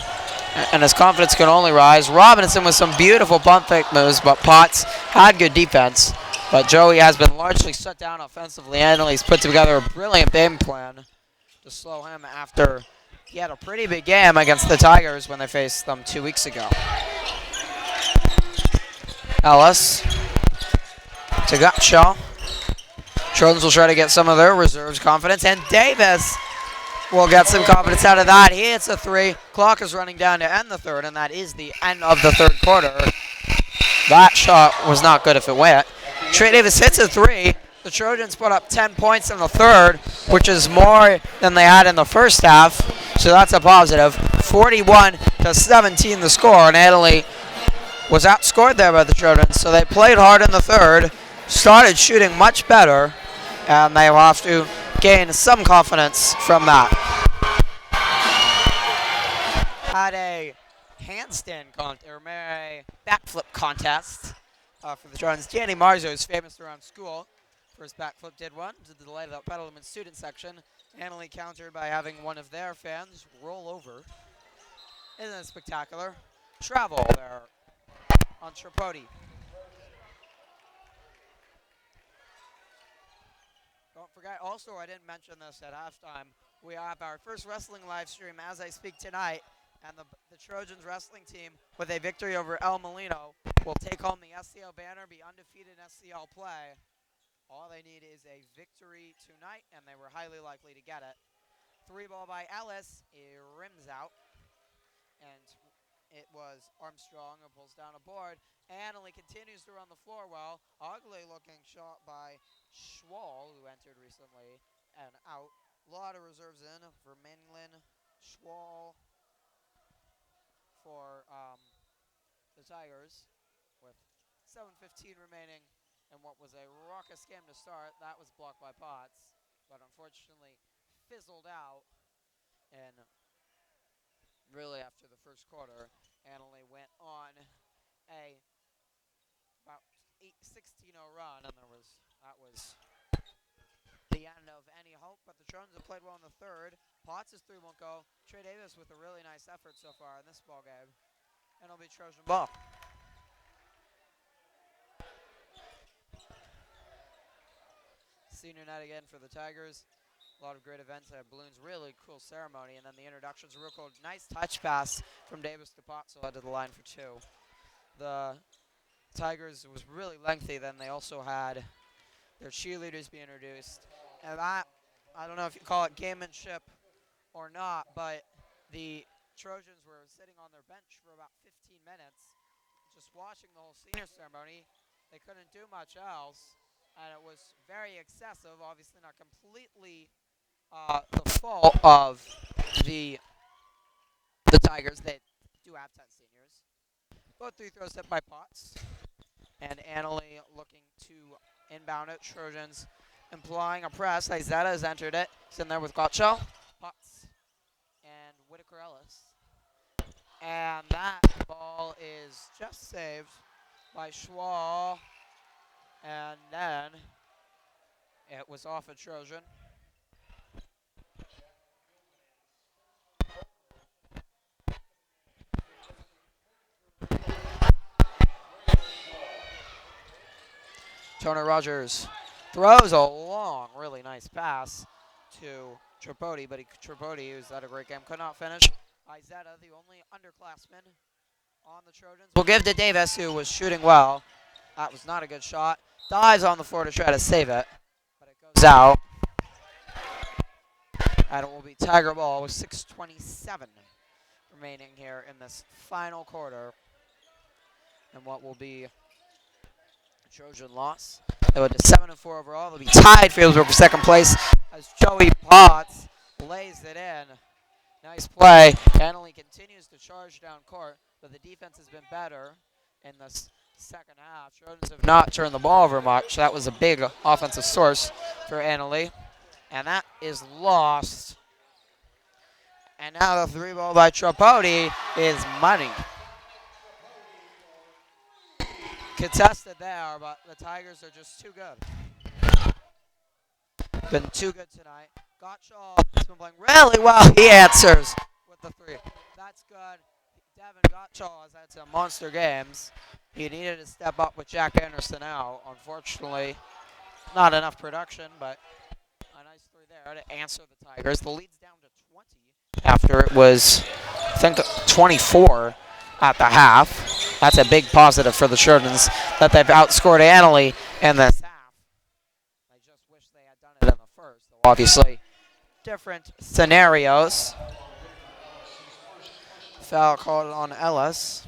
and his confidence can only rise. Robinson with some beautiful pump fake moves, but Potts had good defense. But Joey has been largely shut down offensively, and he's put together a brilliant game plan to slow him after he had a pretty big game against the Tigers when they faced them 2 weeks ago. Ellis to Gottshaw. Trojans will try to get some of their reserves confidence, and Davis will get some confidence out of that. He hits a 3. Clock is running down to end the third, and that is the end of the third quarter. That shot was not good if it went. Trey Davis hits a 3. The Trojans put up 10 points in the third, which is more than they had in the first half, so that's a positive. 41-17 the score, and Italy was outscored there by the Trojans, so they played hard in the third, started shooting much better, and they will have to gain some confidence from that. Had a handstand or a backflip contest for the Trojans. Danny Marzo is famous around school. First backflip did one to the delight of the Petaluma student section. Annalee countered by having one of their fans roll over. Isn't it spectacular? Travel there on Tripodi. Don't forget, also, I didn't mention this at halftime, We have our first wrestling live stream as I speak tonight, and the Trojans wrestling team, with a victory over El Molino, will take home the SCL banner, be undefeated in SCL play. All they need is a victory tonight, and they were highly likely to get it. 3-ball by Ellis, he rims out, and it was Armstrong who pulls down a board. Annalee continues to run the floor well. Ugly looking shot by Schwall, who entered recently, and out. A lot of reserves in for Minglin, Schwall, for the Tigers, with 7:15 remaining in what was a raucous game to start. That was blocked by Potts, but unfortunately fizzled out. And really after the first quarter, Annalee went on a about 16-0 run, and that was the end of any hope. But the Trojans have played well in the third. Potts' 3 won't go. Trey Davis with a really nice effort so far in this ball game, and it'll be Trojan ball. Senior night again for the Tigers. A lot of great events at Balloons. Really cool ceremony, and then the introductions real cool. Nice touch pass from Davis to Potts, so led to the line for 2. The Tigers was really lengthy. Then they also had their cheerleaders be introduced, and that, I don't know if you call it gamemanship or not, but the Trojans were sitting on their bench for about 15 minutes, just watching the whole senior ceremony. They couldn't do much else, and it was very excessive. Obviously, not completely the fault of the Tigers. They do have 10 seniors. Both 3 throws hit by Potts. And Annalee looking to inbound it. Trojans implying a press. Izetta has entered it. He's in there with Gottschall, Potts, and Whitaker Ellis. And that ball is just saved by Schwall. And then it was off a Trojan. Tony Rogers throws a long, really nice pass to Tripodi, but Tripodi, who's had a great game, could not finish. Izetta, the only underclassman on the Trojans, will give to Davis, who was shooting well. That was not a good shot. Dives on the floor to try to save it, but it goes out. And it will be Tiger ball with 6:27 remaining here in this final quarter. And what will be Trojan loss. They went to 7-4 overall. They'll be tied for second place as Joey Potts lays it in. Nice play. Annalee continues to charge down court, but the defense has been better in the second half. Trojans have not turned the ball over much. That was a big offensive source for Annalee, and that is lost. And now the 3-ball by Tripodi is money. Contested there, but the Tigers are just too good. Been too good tonight. Gottschall has been playing really well. He answers with the 3. That's good. Devin Gottschall has had some monster games. He needed to step up with Jack Anderson out. Unfortunately, not enough production, but a nice 3 there to answer the Tigers. The lead's down to 20 after it was, I think, 24 at the half. That's a big positive for the Trojans that they've outscored Annalee in this half. I just wish they had done it in the first. So obviously, different scenarios. Foul called on Ellis.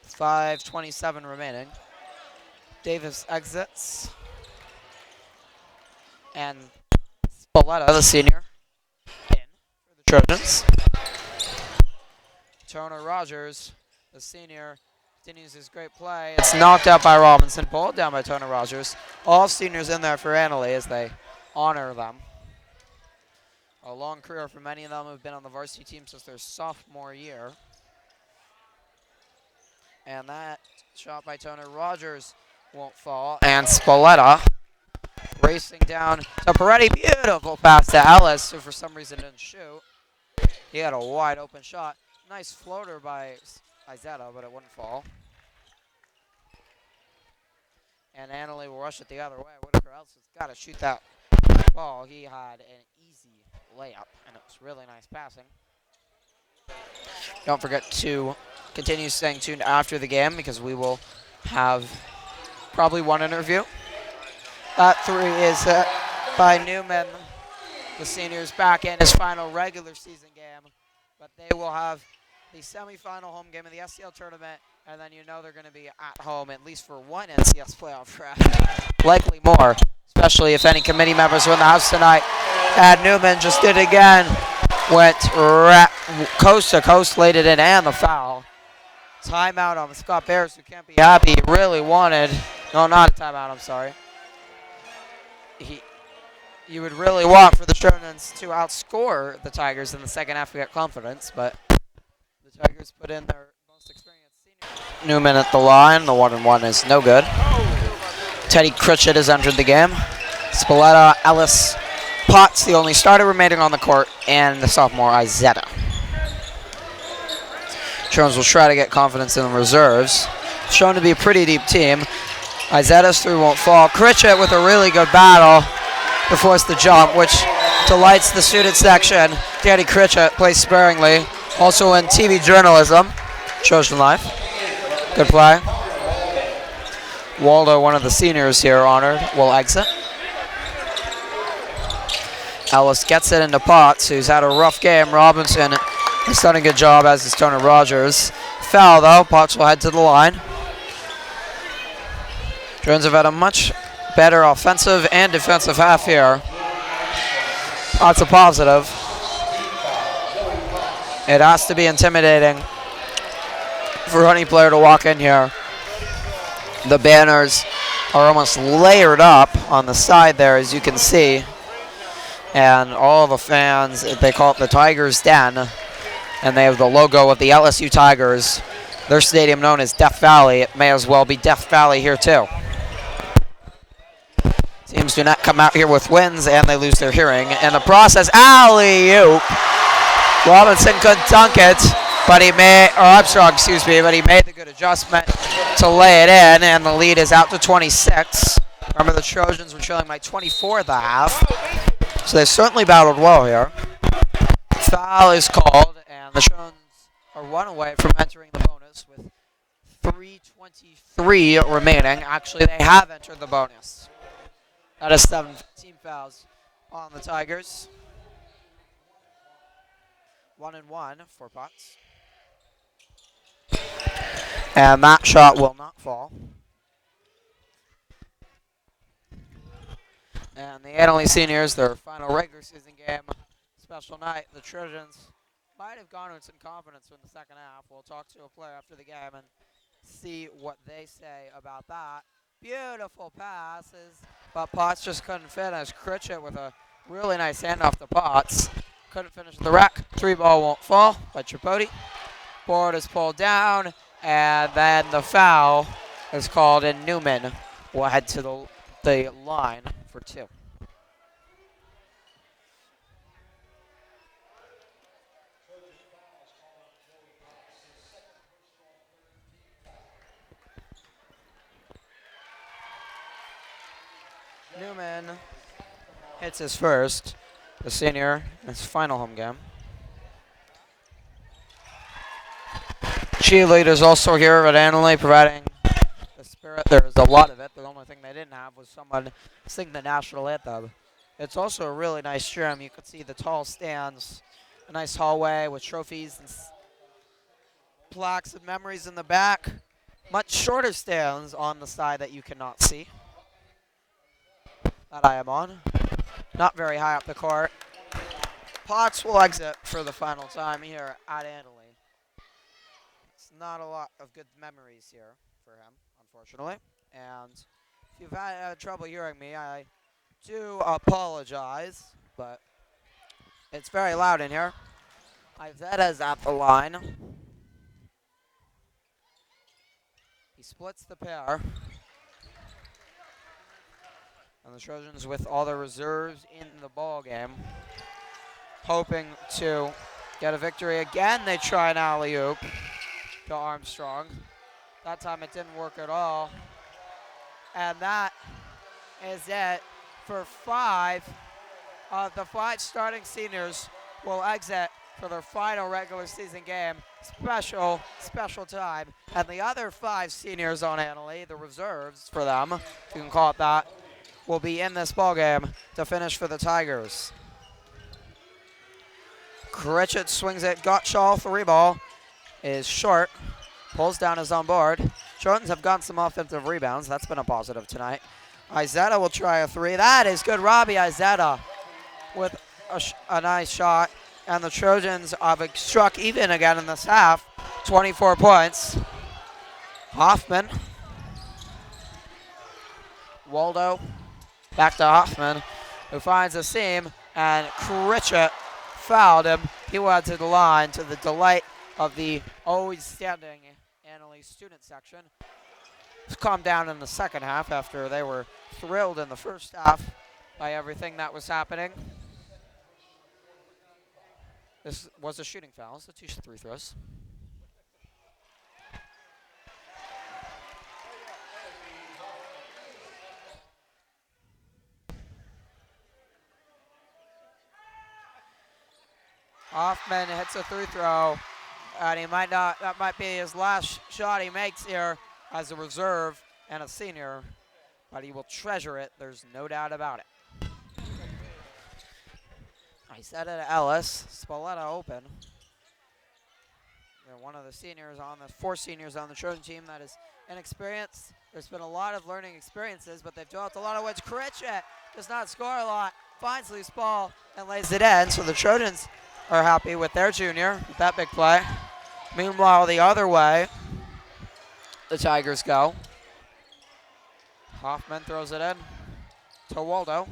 5:27 remaining. Davis exits. And Spalletta, the senior, in for the Trojans. Tony Rogers, the senior, continues his great play. It's knocked out by Robinson, pulled down by Tony Rogers. All seniors in there for Annalee as they honor them. A long career for many of them who've been on the varsity team since their sophomore year. And that shot by Tony Rogers won't fall. And Spalletta racing down to Peretti. Beautiful pass to Ellis, who for some reason didn't shoot. He had a wide open shot. Nice floater by Izetta, but it wouldn't fall. And Annalee will rush it the other way. Whitaker else has got to shoot that ball. He had an easy layup, and it was really nice passing. Don't forget to continue staying tuned after the game because we will have probably one interview. That three is by Newman. The seniors back in his final regular season game, but they will have the semifinal home game of the SCL tournament, and then you know they're going to be at home at least for one NCS playoff round, likely more, especially if any committee members win the house tonight. And Newman just did it again, went coast to coast, laid it in, and the foul. Timeout on the Scott Bears, who can't be happy. He really wanted, no, not a timeout, I'm sorry. You would really want for the Trojans to outscore the Tigers in the second half to get confidence, but the Tigers put in their most experienced senior. Newman at the line. The 1-and-1 is no good. Teddy Critchett has entered the game. Spalletta, Ellis, Potts, the only starter remaining on the court, and the sophomore Izetta. Trojans will try to get confidence in the reserves. Shown to be a pretty deep team. Izetta's three won't fall. Critchett with a really good battle to force the jump, which delights the student section. Danny Critchett plays sparingly. Also in TV journalism, Trojan Life. Good play. Waldo, one of the seniors here honored, will exit. Ellis gets it into Potts, who's had a rough game. Robinson has done a good job, as is Tony Rogers. Foul, though. Potts will head to the line. Trojans have had a much better offensive and defensive half here. That's a positive. It has to be intimidating for any player to walk in here. The banners are almost layered up on the side there, as you can see. And all the fans, they call it the Tigers Den. And they have the logo of the LSU Tigers. Their stadium known as Death Valley. It may as well be Death Valley here too. Teams do not come out here with wins, and they lose their hearing. In the process, alley-oop. Robinson couldn't dunk it, but he made, or Armstrong, excuse me, but he made the good adjustment to lay it in, and the lead is out to 26. Remember, the Trojans were trailing by 24 at the half, so they certainly battled well here. Foul is called, and the Trojans are one away from entering the bonus with 3:23 remaining. Actually, they have entered the bonus. That is 17 fouls on the Tigers. 1-and-1 for Potts. And that shot will not fall. And the Annalise Seniors, their final regular season game, special night. The Trojans might have gone with some confidence in the second half. We'll talk to a player after the game and see what they say about that. Beautiful passes, but Potts just couldn't finish. Critchett with a really nice handoff to Potts. Couldn't finish the rack. Three ball won't fall by Tripodi. Board is pulled down, and then the foul is called, and Newman will head to the line for two. Newman hits his first, the senior, in his final home game. Cheerleaders also here at Annalee providing the spirit. There's a lot of it. The only thing they didn't have was someone sing the national anthem. It's also a really nice gym. You can see the tall stands, a nice hallway with trophies and plaques and memories in the back. Much shorter stands on the side that you cannot see. That I am on. Not very high up the court. Potts will exit for the final time here at Annalee. It's not a lot of good memories here for him, unfortunately. And if you've had trouble hearing me, I do apologize, but it's very loud in here. Ivetta's at the line. He splits the pair. And the Trojans with all their reserves in the ball game, hoping to get a victory. Again, they try an alley-oop to Armstrong. That time it didn't work at all. And that is that for 5 of the 5 starting seniors will exit for their final regular season game. Special time. And the other 5 seniors on Annalee, the reserves for them, if you can call it that, will be in this ballgame to finish for the Tigers. Critchett swings it. Gottschall, 3 ball, is short. Pulls down his own board. Trojans have gotten some offensive rebounds. That's been a positive tonight. Izetta will try a 3. That is good. Robbie Izetta with a nice shot. And the Trojans have struck even again in this half. 24 points. Hoffman. Waldo. Back to Hoffman, who finds a seam. And Critchett fouled him. He went to the line to the delight of the always standing Annalee student section. It's calmed down in the second half after they were thrilled in the first half by everything that was happening. This was a shooting foul, so 2 free throws. Hoffman hits a 3 throw, and that might be his last shot he makes here as a reserve and a senior, but he will treasure it, there's no doubt about it. He set it to Ellis. Spalletta open. They're one of the seniors on the 4 seniors on the Trojan team that is inexperienced. There's been a lot of learning experiences, but they've developed a lot of wins. Critchett does not score a lot, finds loose ball and lays it in. So the Trojans are happy with their junior with that big play. Meanwhile, the other way, the Tigers go. Hoffman throws it in to Waldo.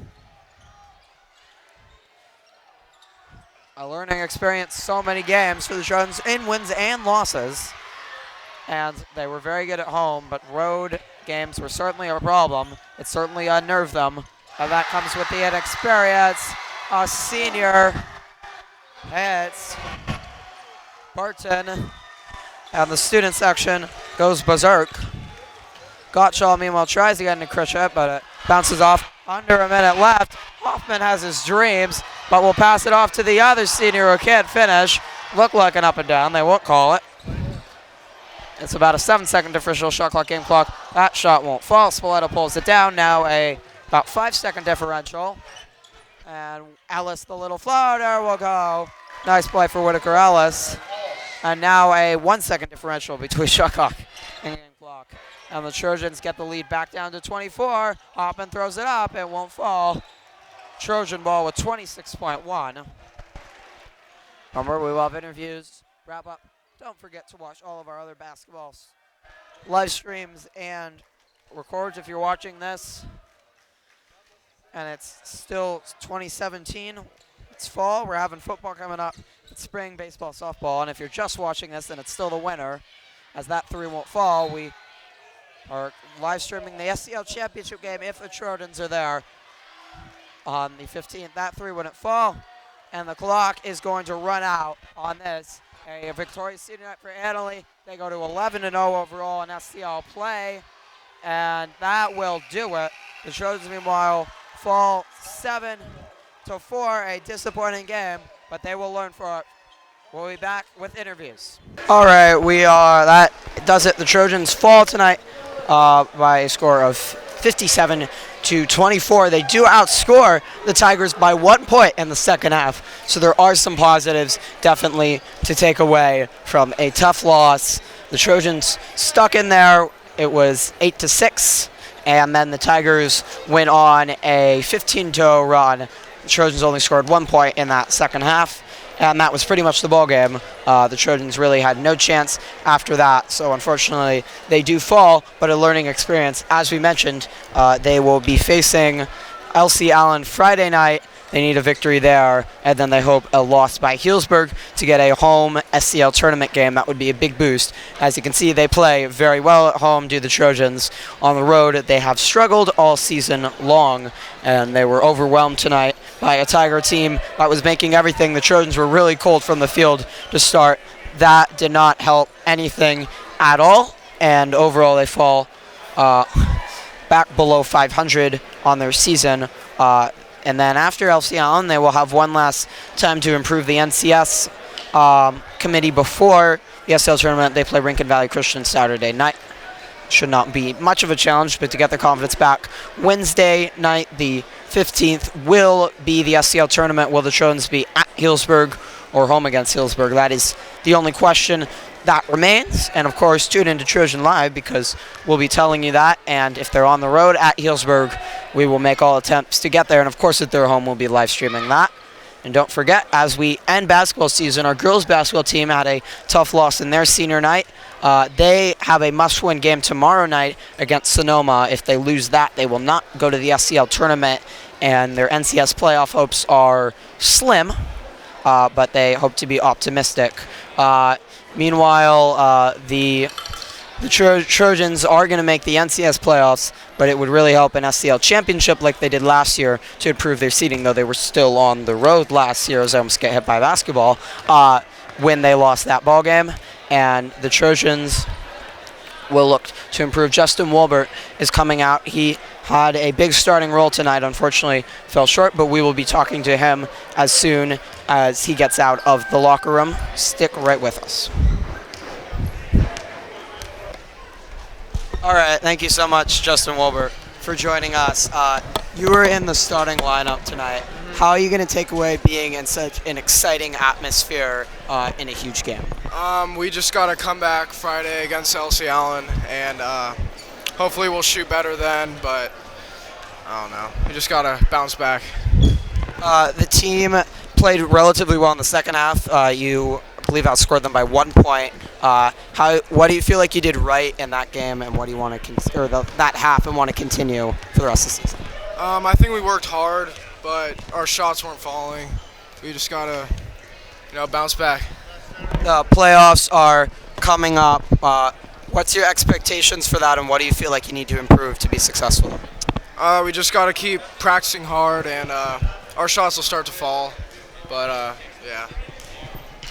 A learning experience, so many games for the Trojans in wins and losses. And they were very good at home, but road games were certainly a problem. It certainly unnerved them. And that comes with the inexperience. A senior hits Burton. And the student section goes berserk. Gottschall, meanwhile, tries to get into Critchett, but it bounces off. Under a minute left. Hoffman has his dreams, but will pass it off to the other senior who can't finish. Look like an up and down. They won't call it. It's about a 7-second differential shot clock, game clock. That shot won't fall. Spalletta pulls it down. Now a about 5-second differential. And Ellis, the little floater, will go. Nice play for Whitaker Ellis. And now a 1-second differential between shot clock and game clock. And the Trojans get the lead back down to 24. Hoffman throws it up. It won't fall. Trojan ball with 26.1. Remember, we will have interviews, wrap up. Don't forget to watch all of our other basketball live streams and records if you're watching this. And it's still 2017. It's fall. We're having football coming up. It's spring, baseball, softball. And if you're just watching this, then it's still the winter. As that 3 won't fall, we are live streaming the SCL championship game if the Trojans are there on the 15th. That 3 wouldn't fall, and the clock is going to run out on this. A victorious senior night for Annalee. They go to 11-0 overall in SCL play, and that will do it. The Trojans, meanwhile, fall 7-4, a disappointing game, but they will learn for it. We'll be back with interviews. All right, that does it. The Trojans fall tonight by a score of 57-24. They do outscore the Tigers by 1 point in the second half. So there are some positives definitely to take away from a tough loss. The Trojans stuck in there. It was 8-6, and then the Tigers went on a 15-0 run. The Trojans only scored 1 point in that second half. And that was pretty much the ball game. The Trojans really had no chance after that. So unfortunately, they do fall, but a learning experience. As we mentioned, they will be facing LC Allen Friday night. They need a victory there, and then they hope a loss by Healdsburg to get a home SCL tournament game. That would be a big boost. As you can see, they play very well at home, do the Trojans. On the road, they have struggled all season long, and they were overwhelmed tonight by a Tiger team that was making everything. The Trojans were really cold from the field to start. That did not help anything at all, and overall they fall back below 500 on their season. And then after LC Allen, they will have one last time to improve the NCS committee before the SL tournament. They play Rincon Valley Christian Saturday night. Should not be much of a challenge, but to get their confidence back, Wednesday night, the 15th, will be the SCL tournament. Will the Trojans be at Healdsburg or home against Healdsburg? That is the only question that remains. And of course, tune into Trojan Live because we'll be telling you that. And if they're on the road at Healdsburg, we will make all attempts to get there. And of course, if they're home, we'll be live streaming that. And don't forget, as we end basketball season, our girls basketball team had a tough loss in their senior night. They have a must-win game tomorrow night against Sonoma. If they lose that, they will not go to the SCL tournament, and their NCS playoff hopes are slim, but they hope to be optimistic. Meanwhile, the Trojans are going to make the NCS playoffs, but it would really help an SCL championship like they did last year to improve their seeding, though they were still on the road last year, as I almost get hit by basketball, when they lost that ball game. And the Trojans will look to improve. Justin Wolbert is coming out. He had a big starting role tonight, unfortunately fell short, but we will be talking to him as soon as he gets out of the locker room. Stick right with us. All right, thank you so much, Justin Wolbert, for joining us. You were in the starting lineup tonight. How are you going to take away being in such an exciting atmosphere in a huge game? We just got to come back Friday against LC Allen, and hopefully we'll shoot better then, but I don't know. We just got to bounce back. The team played relatively well in the second half. You, I believe, outscored them by 1 point. What do you feel like you did right in that game, and what do you want to that half and want to continue for the rest of the season? I think we worked hard, but our shots weren't falling. We just gotta, bounce back. The playoffs are coming up. What's your expectations for that, and what do you feel like you need to improve to be successful? We just gotta keep practicing hard, and our shots will start to fall. But yeah.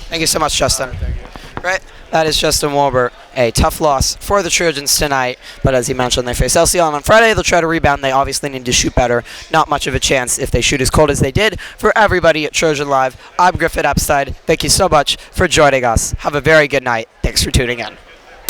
Thank you so much, Justin. Thank you. Right, that is Justin Wolbert. A tough loss for the Trojans tonight, but as he mentioned, they face LCL on Friday. They'll try to rebound. They obviously need to shoot better. Not much of a chance if they shoot as cold as they did. For everybody at Trojan Live, I'm Griffin Epstein. Thank you so much for joining us. Have a very good night. Thanks for tuning in.